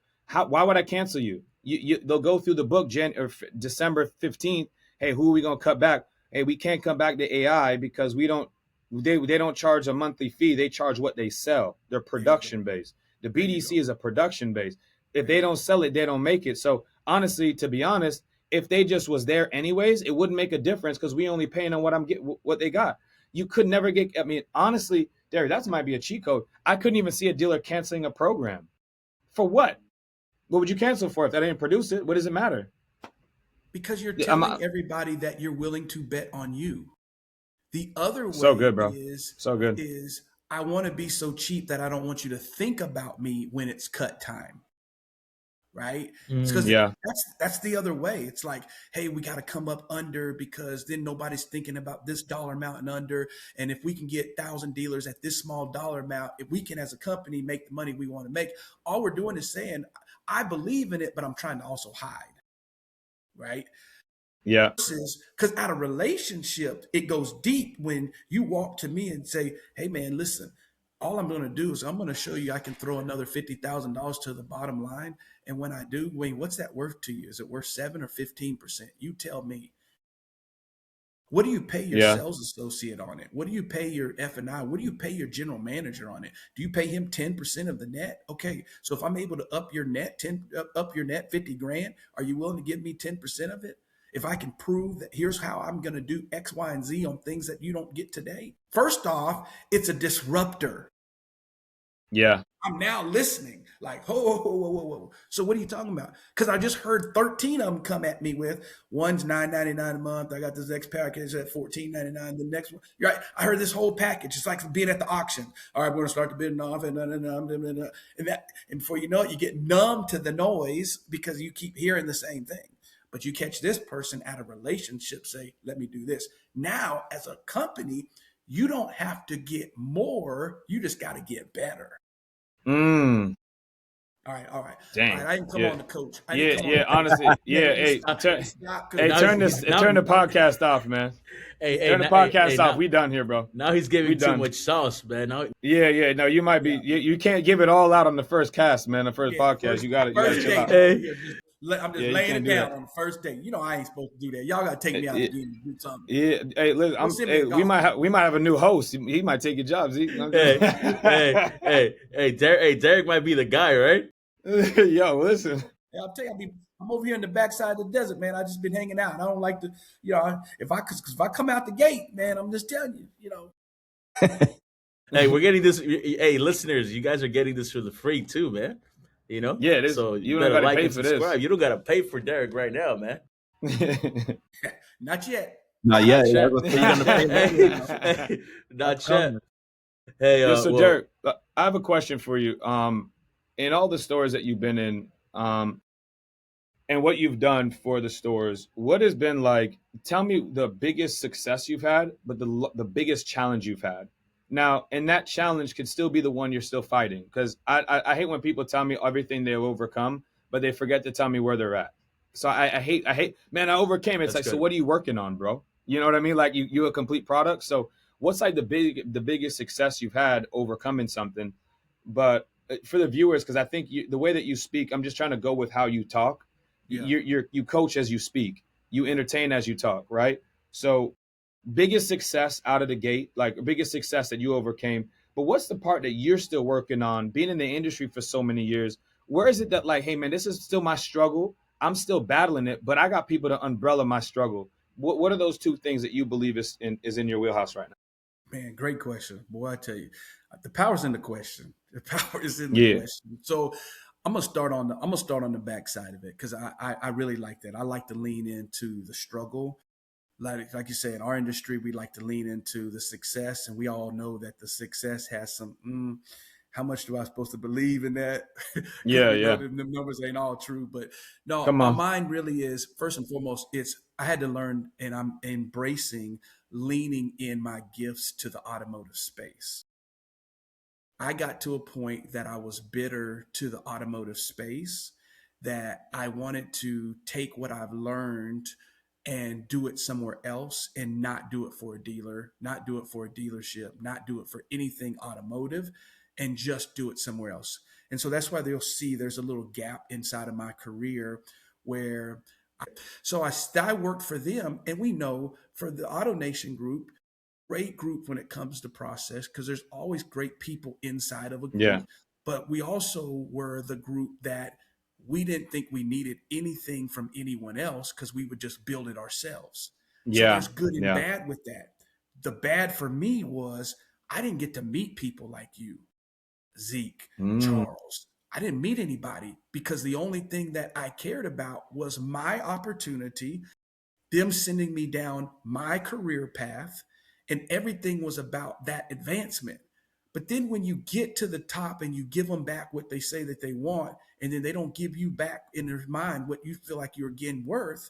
why would I cancel you? They'll go through the book December 15th. Hey, who are we gonna cut back? Hey, we can't come back to AI because they don't charge a monthly fee. They charge what they sell. They're production based. The BDC is a production based. If they don't sell it, they don't make it. So honestly, to be honest, if they just was there anyways, it wouldn't make a difference because we only paying on what they got. You could never get. I mean, honestly, Derek, that might be a cheat code. I couldn't even see a dealer canceling a program. For what? What would you cancel for if that didn't produce it? What does it matter? Because you're telling everybody that you're willing to bet on you. The other way so good, bro. is I want to be so cheap that I don't want you to think about me when it's cut time. Right? Because that's the other way. It's like, hey, we got to come up under because then nobody's thinking about this dollar amount and under. And if we can get 1,000 dealers at this small dollar amount, if we can, as a company, make the money we want to make, all we're doing is saying, I believe in it, but I'm trying to also hide. Right? Yeah. Because out of relationship, it goes deep when you walk to me and say, hey, man, listen, all I'm going to do is I'm going to show you I can throw another $50,000 to the bottom line. And when I do, Wayne, what's that worth to you? Is it worth 7 or 15%? You tell me. What do you pay your sales associate on it? What do you pay your F&I? What do you pay your general manager on it? Do you pay him 10% of the net? Okay, so if I'm able to up your net 50 grand, are you willing to give me 10% of it? If I can prove that here's how I'm going to do X, Y, and Z on things that you don't get today. First off, it's a disruptor. Yeah. I'm now listening like, whoa. So what are you talking about? Because I just heard 13 of them come at me with one's $9.99 a month. I got this next package at $14.99. The next one, you're right. I heard this whole package. It's like being at the auction. All right, we're going to start the bidding off and before you know it, you get numb to the noise because you keep hearing the same thing. But you catch this person at a relationship, say, let me do this. Now, as a company, you don't have to get more. You just got to get better. All right. Dang. All right, I didn't come on the coach. Honestly, turn the podcast off, man. Turn the podcast off. We done here, bro. Now he's giving too much sauce, man. No, you might be. You can't give it all out on the first cast, man. The first podcast, you got to chill out. I'm just laying it down on the first day. You know I ain't supposed to do that. Y'all got to take me out the game and do something. Yeah. Hey, listen. We might have a new host. He might take your job. Derek might be the guy, right? Yo, listen. Yeah, I'll tell you, I'm over here in the backside of the desert, man. I just been hanging out. I don't like to, if I come out the gate, man, I'm just telling you, Hey, we're getting this. Hey, listeners, you guys are getting this for the free too, man. Yeah, it is. So you better like and subscribe. You don't got to pay for Derek right now, man. Not yet. Not yet. Not yet. Hey, Derek, I have a question for you. In all the stores that you've been in, and and what you've done for the stores, what has been like, tell me the biggest success you've had, but the biggest challenge you've had. Now, and that challenge could still be the one you're still fighting. Because I hate when people tell me everything they've overcome, but they forget to tell me where they're at. So I hate, man, I overcame it. It's That's like, so good. what are you working on, bro? You know what I mean? Like you a complete product. So what's like the biggest success you've had overcoming something? But for the viewers, because I think the way that you speak, I'm just trying to go with how you talk. Yeah. You coach as you speak, you entertain as you talk, right? So biggest success out of the gate, like biggest success that you overcame. But what's the part that you're still working on, being in the industry for so many years? Where is it that like, hey man, this is still my struggle. I'm still battling it, but I got people to umbrella my struggle. What are those two things that you believe is in your wheelhouse right now? Man, great question. Boy, I tell you, the power's in the question. The power is in the Yeah, question. So I'm gonna start on the backside of it because I really like that. I like to lean into the struggle. Like you say, in our industry, we like to lean into the success, and we all know that the success has some. How much do I supposed to believe in that? Because yeah, we know yeah. that the numbers ain't all true. But no, Come my on. mind really is first and foremost. It's I had to learn, and I'm embracing leaning in my gifts to the automotive space. I got to a point that I was bitter to the automotive space, that I wanted to take what I've learned and do it somewhere else and not do it for a dealer, not do it for a dealership, not do it for anything automotive, and just do it somewhere else. And so that's why they'll see there's a little gap inside of my career where I worked for them, and we know for the Auto Nation group, great group when it comes to process because there's always great people inside of a Yeah, group. But we also were the group that we didn't think we needed anything from anyone else because we would just build it ourselves. So yeah, there's good and yeah. bad with that. The bad for me was I didn't get to meet people like you, Zeke, Mm, Charles. I didn't meet anybody because the only thing that I cared about was my opportunity, them sending me down my career path, and everything was about that advancement. But then when you get to the top and you give them back what they say that they want, and then they don't give you back in their mind what you feel like you're again worth,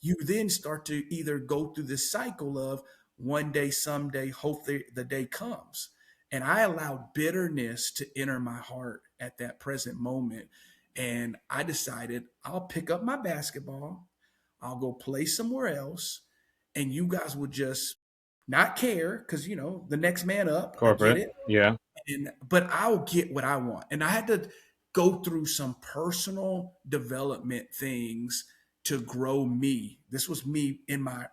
you then start to either go through this cycle of one day, someday, hope the day comes. And I allowed bitterness to enter my heart at that present moment. And I decided I'll pick up my basketball, I'll go play somewhere else, and you guys will just not care because the next man up. I get corporate. it, Yeah. but I'll get what I want. And I had to go through some personal development things to grow me. This was me in my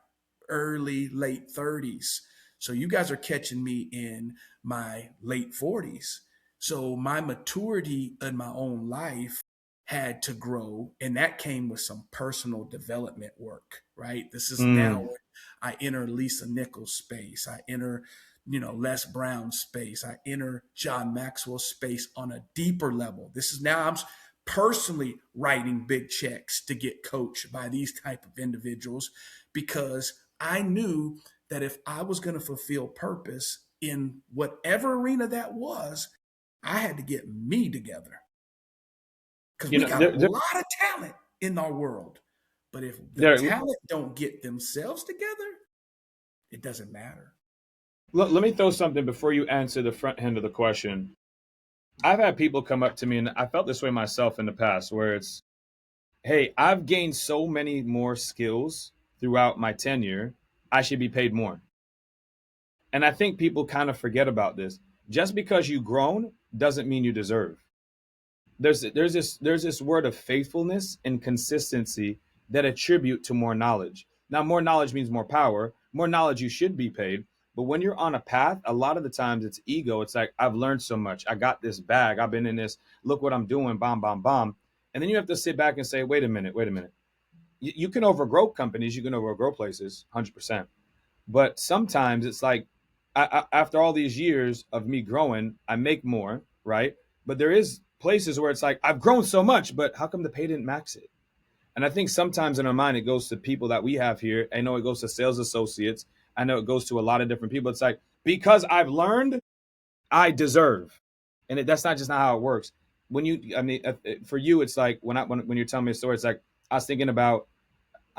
early late 30s. So you guys are catching me in my late 40s. So my maturity in my own life had to grow, and that came with some personal development work, right? This is now Mm, when I enter Lisa Nichols space. I enter Les Brown space. I enter John Maxwell space on a deeper level. This is now I'm personally writing big checks to get coached by these type of individuals because I knew that if I was going to fulfill purpose in whatever arena that was, I had to get me together because you we know, got a lot of talent in our world. But if the there. talent don't get themselves together, it doesn't matter. Let me throw something before you answer the front end of the question. I've had people come up to me, and I felt this way myself in the past, where it's, hey, I've gained so many more skills throughout my tenure, I should be paid more. And I think people kind of forget about this. Just because you've grown doesn't mean you deserve. There's this word of faithfulness and consistency that attribute to more knowledge. Now, more knowledge means more power. More knowledge, you should be paid. But when you're on a path, a lot of the times it's ego. It's like, I've learned so much. I got this bag. I've been in this. Look what I'm doing. Bomb, bomb, bomb. And then you have to sit back and say, wait a minute, wait a minute. You can overgrow companies. You can overgrow places, 100%. But sometimes it's like, after all these years of me growing, I make more, right? But there is places where it's like, I've grown so much, but how come the pay didn't max it? And I think sometimes in our mind, it goes to people that we have here. I know it goes to sales associates. I know it goes to a lot of different people. It's like, because I've learned, I deserve. And that's not just not how it works. When you, I mean, for you, it's like when you're telling me a story, it's like, I was thinking about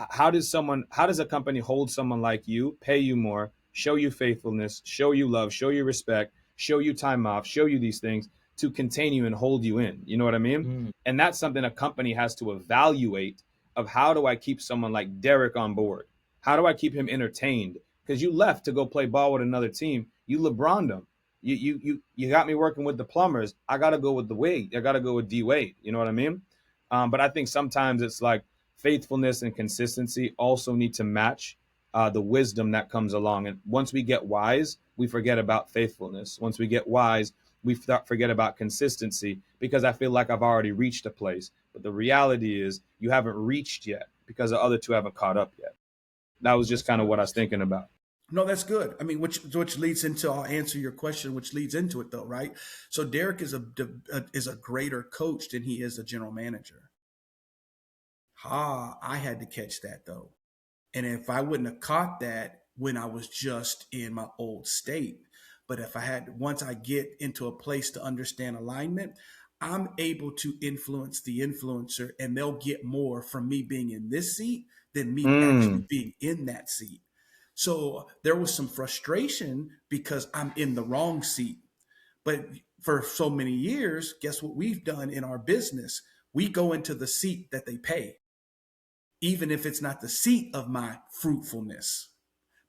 how does a company hold someone like you, pay you more, show you faithfulness, show you love, show you respect, show you time off, show you these things to contain you and hold you in. You know what I mean? Mm. And that's something a company has to evaluate of how do I keep someone like Derek on board? How do I keep him entertained? Because you left to go play ball with another team. You LeBroned him. You got me working with the plumbers. I gotta go with the Wade. I gotta go with D Wade. You know what I mean? But I think sometimes it's like faithfulness and consistency also need to match the wisdom that comes along. And once we get wise, we forget about faithfulness. Once we get wise, we forget about consistency because I feel like I've already reached a place. But the reality is you haven't reached yet because the other two haven't caught up yet. That was just kind of what I was thinking about. No, that's good. I mean, which leads into, I'll answer your question, which leads into it though, right? So Derek is a greater coach than he is a general manager. I had to catch that though. And if I wouldn't have caught that when I was just in my old state, but if I had, once I get into a place to understand alignment, I'm able to influence the influencer and they'll get more from me being in this seat than me actually being in that seat. So there was some frustration because I'm in the wrong seat. But for so many years, guess what we've done in our business? We go into the seat that they pay, even if it's not the seat of my fruitfulness,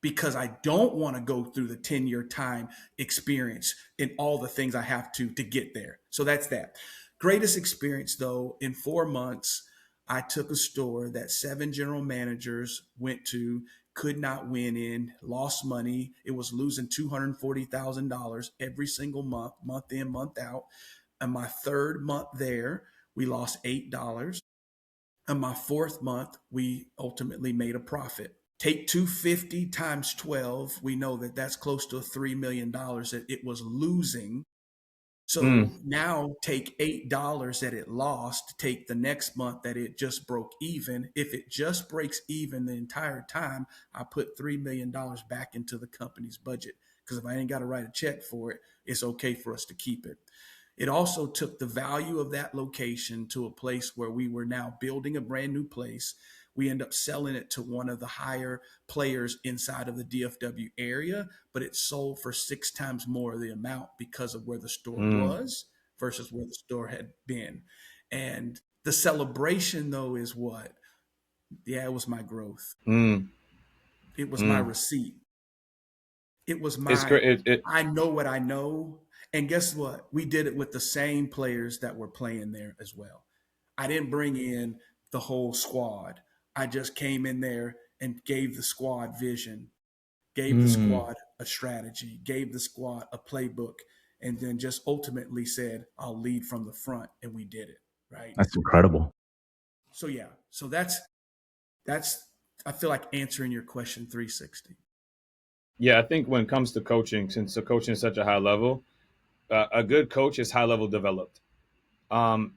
because I don't want to go through the 10-year time experience and all the things I have to get there. So that's that. Greatest experience though, in 4 months, I took a store that 7 general managers went to, could not win in, lost money. It was losing $240,000 every single month, month in, month out. And my 3rd month there, we lost $8. And my 4th month, we ultimately made a profit. Take 250 times 12. We know that that's close to $3 million that it was losing. So now take $8 that it lost, take the next month that it just broke even. If it just breaks even the entire time, I put $3 million back into the company's budget. Because if I ain't got to write a check for it, it's okay for us to keep it. It also took the value of that location to a place where we were now building a brand new place. We end up selling it to one of the higher players inside of the DFW area, but it sold for 6 times more of the amount because of where the store was versus where the store had been. And the celebration though is what? Yeah, it was my growth. It was my receipt. It was It's my, great. I know what I know. And guess what? We did it with the same players that were playing there as well. I didn't bring in the whole squad. I just came in there and gave the squad vision, gave the squad a strategy, gave the squad a playbook, and then just ultimately said, I'll lead from the front. And we did it. Right. That's incredible. So, yeah. So that's, I feel like answering your question 360. Yeah, I think when it comes to coaching, since the coaching is such a high level, a good coach is high level developed.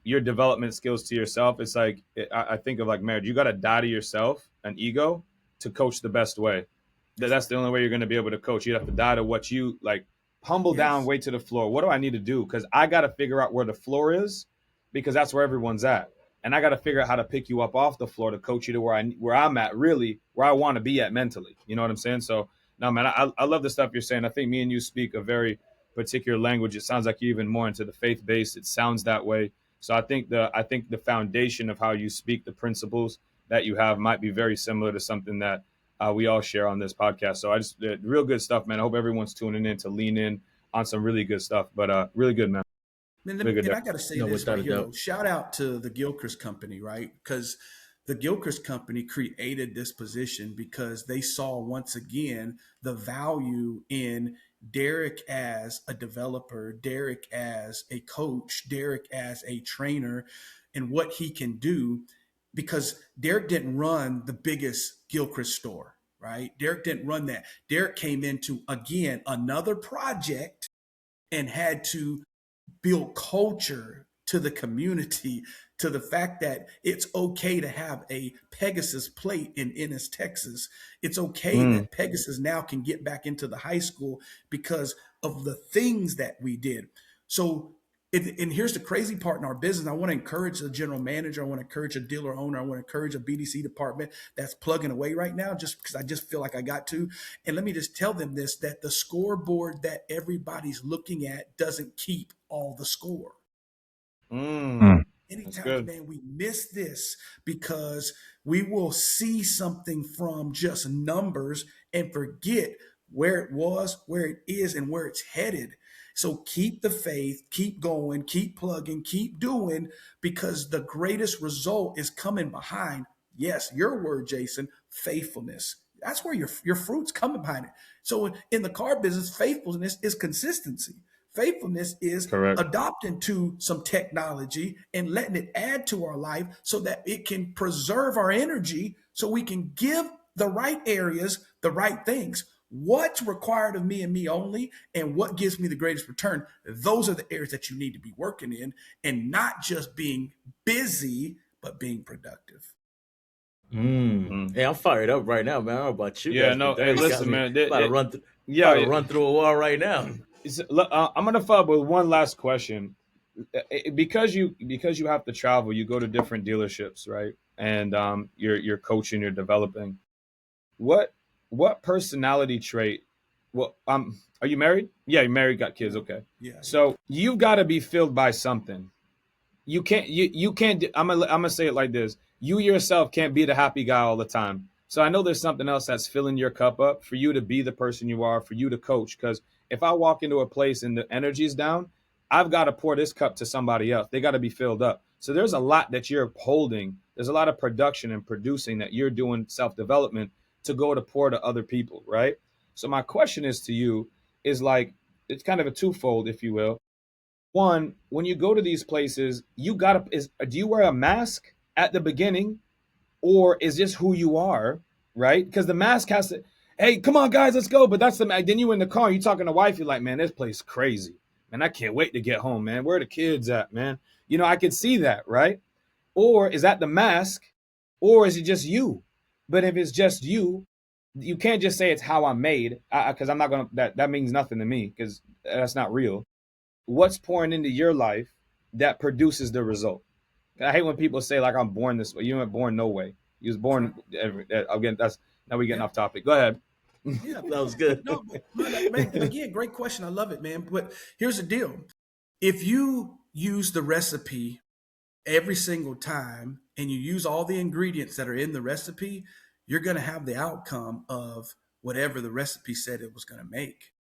Your development skills to yourself, it's like, I think of like marriage. You got to die to yourself and ego to coach the best way. That's the only way you're going to be able to coach. You have to die to what you like, humble down, wait to the floor. What do I need to do? Because I got to figure out where the floor is, because that's where everyone's at. And I got to figure out how to pick you up off the floor to coach you to where I'm at, really, where I want to be at mentally. You know what I'm saying? So, no, man, I love the stuff you're saying. I think me and you speak a very particular language. It sounds like you're even more into the faith base. It sounds that way. So I think the foundation of how you speak, the principles that you have, might be very similar to something that we all share on this podcast. So real good stuff, man. I hope everyone's tuning in to lean in on some really good stuff. But really good, man. And I got to say this right here, though. Shout out to the Gilchrist company, right? Because the Gilchrist company created this position because they saw once again the value in Derek as a developer, Derek as a coach, Derek as a trainer, and what he can do. Because Derek didn't run the biggest Gilchrist store, right? Derek didn't run that. Derek came into, again, another project and had to build culture to the community, to the fact that it's okay to have a Pegasus plate in Ennis, Texas. It's okay that Pegasus now can get back into the high school because of the things that we did. So And here's the crazy part in our business. I want to encourage the general manager. I want to encourage a dealer owner. I want to encourage a BDC department that's plugging away right now, just because I just feel like I got to. And let me just tell them this, that the scoreboard that everybody's looking at doesn't keep all the score. Anytime, man, we miss this because we will see something from just numbers and forget where it was, where it is, and where it's headed. So keep the faith, keep going, keep plugging, keep doing, because the greatest result is coming behind. Yes, your word, Jason, faithfulness. That's where your fruit's coming behind it. So in the car business, faithfulness is consistency. Faithfulness is adopting to some technology and letting it add to our life so that it can preserve our energy so we can give the right areas the right things. What's required of me and me only, and what gives me the greatest return? Those are the areas that you need to be working in, and not just being busy, but being productive. Hey, I'm fired up right now, man. I don't know about you guys. No, hey, listen, man. About to run through a wall right now. I'm gonna follow up with one last question. Because you have to travel, you go to different dealerships, right? And you're coaching, you're developing. What personality trait? Well, are you married? Yeah, you're married, got kids. Okay. Yeah. So you've got to be filled by something. You can't. You can't. I'm gonna say it like this. You yourself can't be the happy guy all the time. So I know there's something else that's filling your cup up for you to be the person you are, for you to coach. Because if I walk into a place and the energy's down, I've got to pour this cup to somebody else. They got to be filled up. So there's a lot that you're holding. There's a lot of production and producing that you're doing, self-development, to go to pour to other people, right? So my question is to you is like, it's kind of a twofold, if you will. One, when you go to these places, do you wear a mask at the beginning, or is this who you are, right? Because the mask has to, hey, come on, guys, let's go. But that's then you in the car, you talking to wife, you're like, man, this place is crazy. Man, I can't wait to get home, man. Where are the kids at, man? I can see that, right? Or is that the mask, or is it just you? But if it's just you can't just say it's how I'm made, because I'm not going to, that means nothing to me, because that's not real. What's pouring into your life that produces the result? I hate when people say, like, I'm born this way. You weren't born no way. You was born, again, now we're getting off topic. Go ahead. Yeah, that was good. No, man, again, great question. I love it, man. But here's the deal. If you use the recipe every single time and you use all the ingredients that are in the recipe, you're going to have the outcome of whatever the recipe said it was going to make.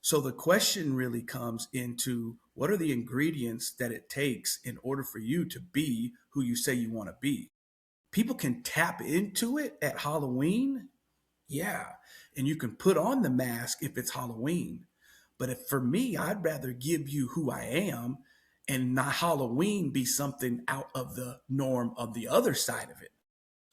So the question really comes into, what are the ingredients that it takes in order for you to be who you say you want to be? People can tap into it at Halloween. Yeah. And you can put on the mask if it's Halloween. But for me, I'd rather give you who I am and not Halloween be something out of the norm of the other side of it.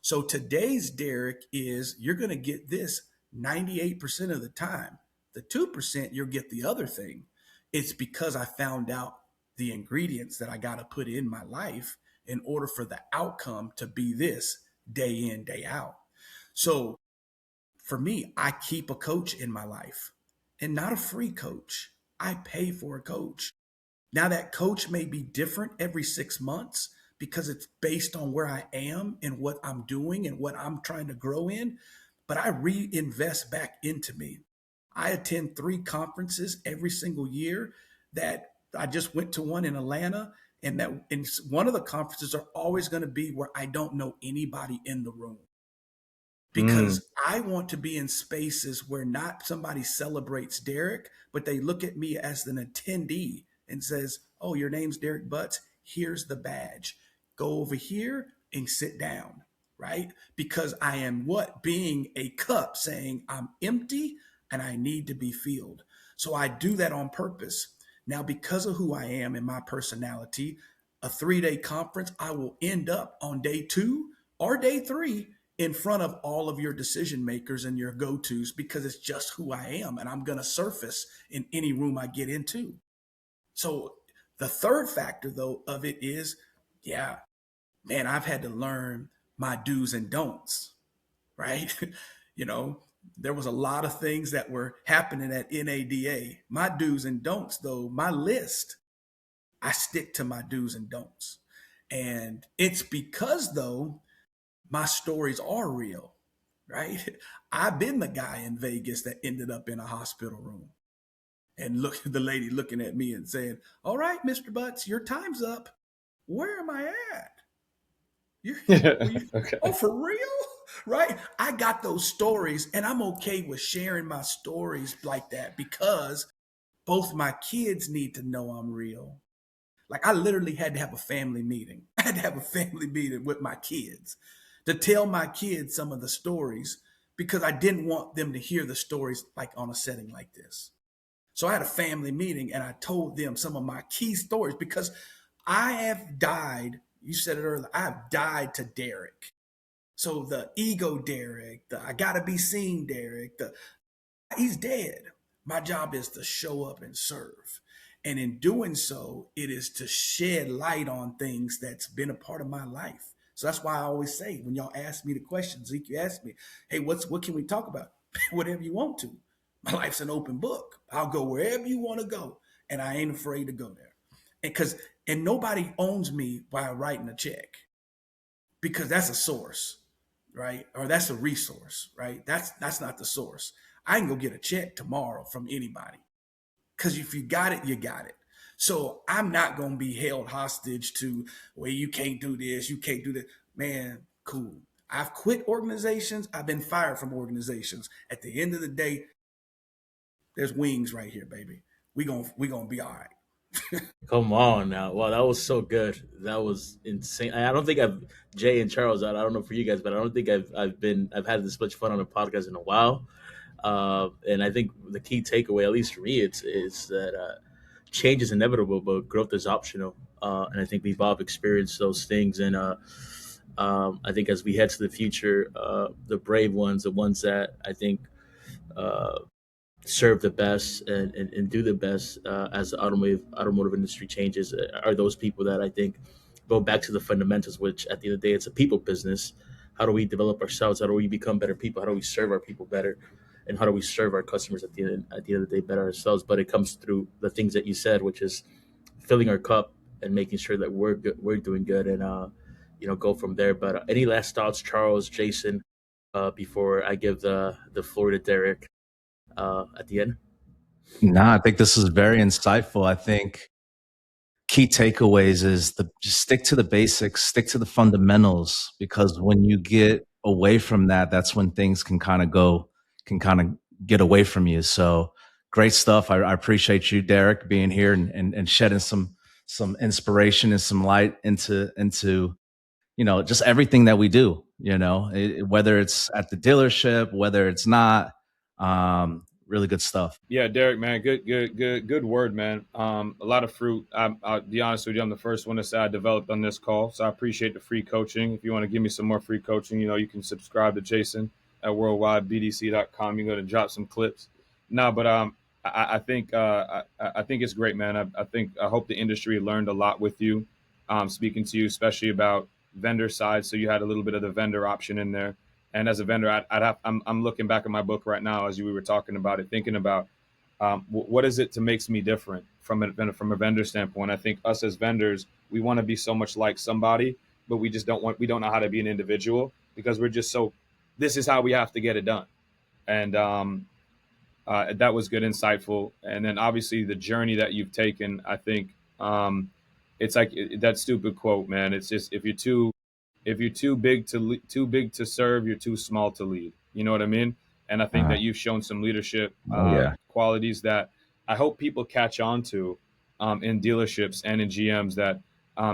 So today's Derek is, you're going to get this 98% of the time. The 2%, you'll get the other thing. It's because I found out the ingredients that I got to put in my life in order for the outcome to be this day in, day out. So for me, I keep a coach in my life, and not a free coach. I pay for a coach. Now that coach may be different every 6 months because it's based on where I am and what I'm doing and what I'm trying to grow in, but I reinvest back into me. I attend 3 conferences every single year. That I just went to one in Atlanta, and one of the conferences are always going to be where I don't know anybody in the room. Because I want to be in spaces where not somebody celebrates Derek, but they look at me as an attendee and says, oh, your name's Derek Butts. Here's the badge. Go over here and sit down, right? Because I am being a cup saying I'm empty and I need to be filled. So I do that on purpose. Now, because of who I am and my personality, a 3-day conference, I will end up on day 2 or day 3 in front of all of your decision makers and your go-tos, because it's just who I am, and I'm going to surface in any room I get into. So the third factor, though, of it is, yeah, man, I've had to learn my do's and don'ts, right? There was a lot of things that were happening at NADA. My do's and don'ts, though, my list, I stick to my do's and don'ts. And it's because, though, my stories are real, right? I've been the guy in Vegas that ended up in a hospital room and look the lady looking at me and saying, "All right, Mr. Butts, your time's up. Where am I at? Okay. Oh, for real?" Right? I got those stories, and I'm okay with sharing my stories like that because both my kids need to know I'm real. Like, I literally had to have a family meeting. I had to have a family meeting with my kids to tell my kids some of the stories because I didn't want them to hear the stories like on a setting like this. So I had a family meeting and I told them some of my key stories because I have died. You said it earlier. I have died to Derek. So the ego Derek, the I gotta be seen Derek, he's dead. My job is to show up and serve. And in doing so, it is to shed light on things that's been a part of my life. So that's why I always say, when y'all ask me the questions, Zeke, you ask me, hey, what can we talk about? Whatever you want to. My life's an open book. I'll go wherever you want to go. And I ain't afraid to go there. And nobody owns me by writing a check because that's a source, right? Or that's a resource, right? That's not the source. I can go get a check tomorrow from anybody because if you got it, you got it. So I'm not going to be held hostage to, well, you can't do this, you can't do that. Man, cool. I've quit organizations. I've been fired from organizations. At the end of the day, there's wings right here, baby. We gonna be all right. Come on now. Wow, that was so good. That was insane. I don't think I've Jay and Charles. I don't know for you guys, but I don't think I've had this much fun on a podcast in a while. And I think the key takeaway, at least for me, is that change is inevitable, but growth is optional. And I think we've all experienced those things. And I think as we head to the future, the brave ones, the ones that I think uh, serve the best and do the best as the automotive industry changes are those people that I think go back to the fundamentals, which at the end of the day, it's a people business. How do we develop ourselves? How do we become better people? How do we serve our people better? And how do we serve our customers at the end of the day better ourselves? But it comes through the things that you said, which is filling our cup and making sure that we're good, we're doing good, and go from there. But any last thoughts, Charles, Jason, before I give the floor to Derek at the end? No, I think this is very insightful. I think key takeaways is just stick to the basics, stick to the fundamentals, because when you get away from that, that's when things can kind of get away from you. So great stuff. I appreciate you, Derek, being here and shedding some inspiration and some light into just everything that we do, whether it's at the dealership, whether it's not. Really good stuff. Yeah, Derek, man, good word, man. A lot of fruit. I'll be honest with you, I'm the first one to say I developed on this call, so I appreciate the free coaching. If you want to give me some more free coaching, you can subscribe to Jason at worldwidebdc.com. You can go to drop some clips. No, but I think it's great, man. I hope the industry learned a lot with you. Speaking to you, especially about vendor side, so you had a little bit of the vendor option in there. And as a vendor, I'm looking back at my book right now as we were talking about it, thinking about what is it to makes me different from a vendor standpoint. I think us as vendors, we want to be so much like somebody, but we don't know how to be an individual because we're just this is how we have to get it done. And that was good, insightful. And then obviously the journey that you've taken, I think it's like that stupid quote, man. It's just if you're too big to serve, you're too small to lead. You know what I mean? And I think that you've shown some leadership qualities that I hope people catch on to in dealerships and in GMs, that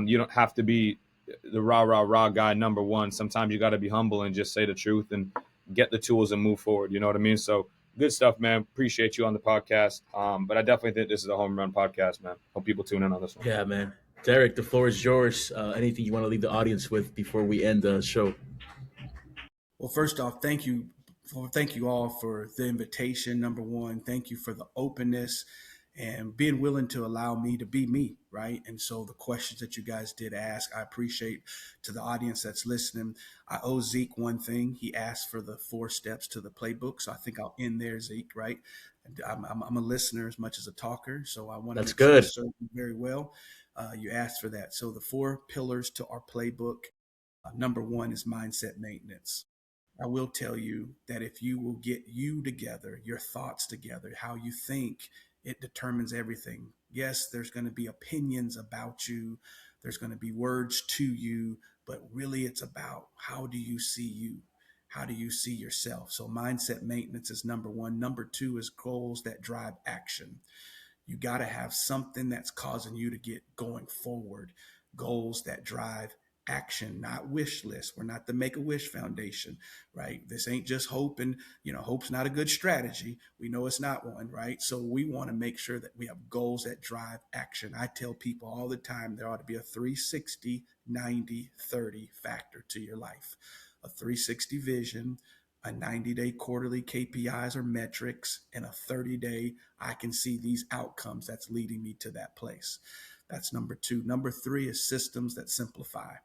you don't have to be the rah guy number one. Sometimes you got to be humble and just say the truth and get the tools and move forward. You know what I mean? So good stuff, man. Appreciate you on the podcast. But I definitely think this is a home run podcast, man. Hope people tune in on this one. Yeah, man. Derek, the floor is yours. Anything you want to leave the audience with before we end the show? Well, first off, thank you all for the invitation. Number one, thank you for the openness and being willing to allow me to be me, right? And so the questions that you guys did ask, I appreciate. To the audience that's listening, I owe Zeke one thing. He asked for the 4 steps to the playbook, so I think I'll end there, Zeke, right? I'm a listener as much as a talker, so I want to serve you very well. You asked for that. So the 4 pillars to our playbook. Number 1 is mindset maintenance. I will tell you that if you will get you together, your thoughts together, how you think, it determines everything. Yes, there's going to be opinions about you, there's going to be words to you, but really it's about how do you see you? How do you see yourself? So, mindset maintenance is number 1. Number 2 is goals that drive action. You got to have something that's causing you to get going forward, goals that drive action, not wish lists. We're not the Make-A-Wish Foundation, right? This ain't just hope, and hope's not a good strategy. We know it's not one, right? So we want to make sure that we have goals that drive action. I tell people all the time there ought to be a 360, 90, 30 factor to your life. A 360 vision, a 90-day quarterly KPIs or metrics, and a 30-day I can see these outcomes that's leading me to that place. That's number 2. Number 3 is systems that simplify.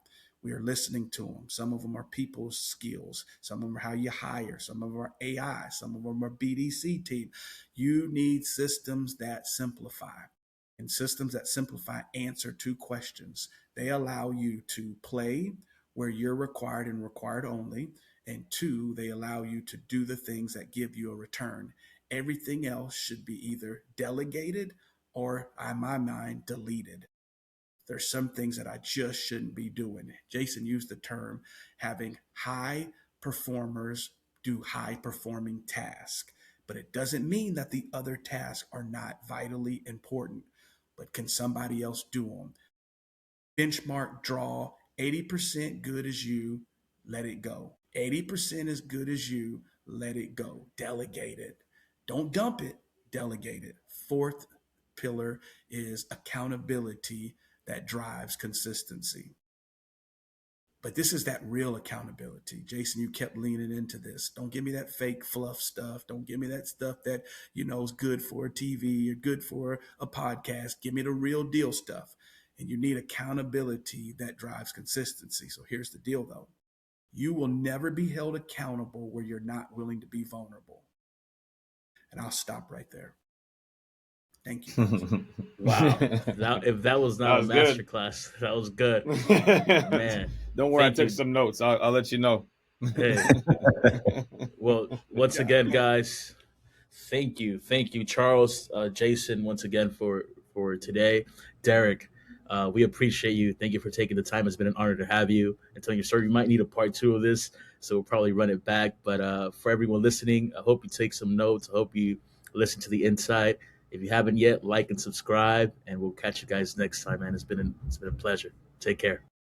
We are listening to them. Some of them are people's skills. Some of them are how you hire. Some of them are AI. Some of them are BDC team. You need systems that simplify. And systems that simplify answer 2 questions. They allow you to play where you're required and required only. And 2, they allow you to do the things that give you a return. Everything else should be either delegated or, in my mind, deleted. There's some things that I just shouldn't be doing. Jason used the term having high performers do high performing tasks, but it doesn't mean that the other tasks are not vitally important. But can somebody else do them? Benchmark, draw 80% good as you, let it go. 80% as good as you, let it go. Delegate it. Don't dump it, delegate it. 4th pillar is accountability that drives consistency. But this is that real accountability. Jason, you kept leaning into this. Don't give me that fake fluff stuff. Don't give me that stuff that, is good for a TV or good for a podcast. Give me the real deal stuff. And you need accountability that drives consistency. So here's the deal, though. You will never be held accountable where you're not willing to be vulnerable. And I'll stop right there. Thank you. Wow. If that was not a masterclass, that was good. Man. Don't worry, I took some notes. I'll let you know. Hey. Well, once again, guys, thank you. Thank you, Charles, Jason, once again for today. Derek, we appreciate you. Thank you for taking the time. It's been an honor to have you and telling your story. We might need a part 2 of this, so we'll probably run it back. But for everyone listening, I hope you take some notes. I hope you listen to the inside. If you haven't yet, like and subscribe, and we'll catch you guys next time, man. It's been a pleasure. Take care.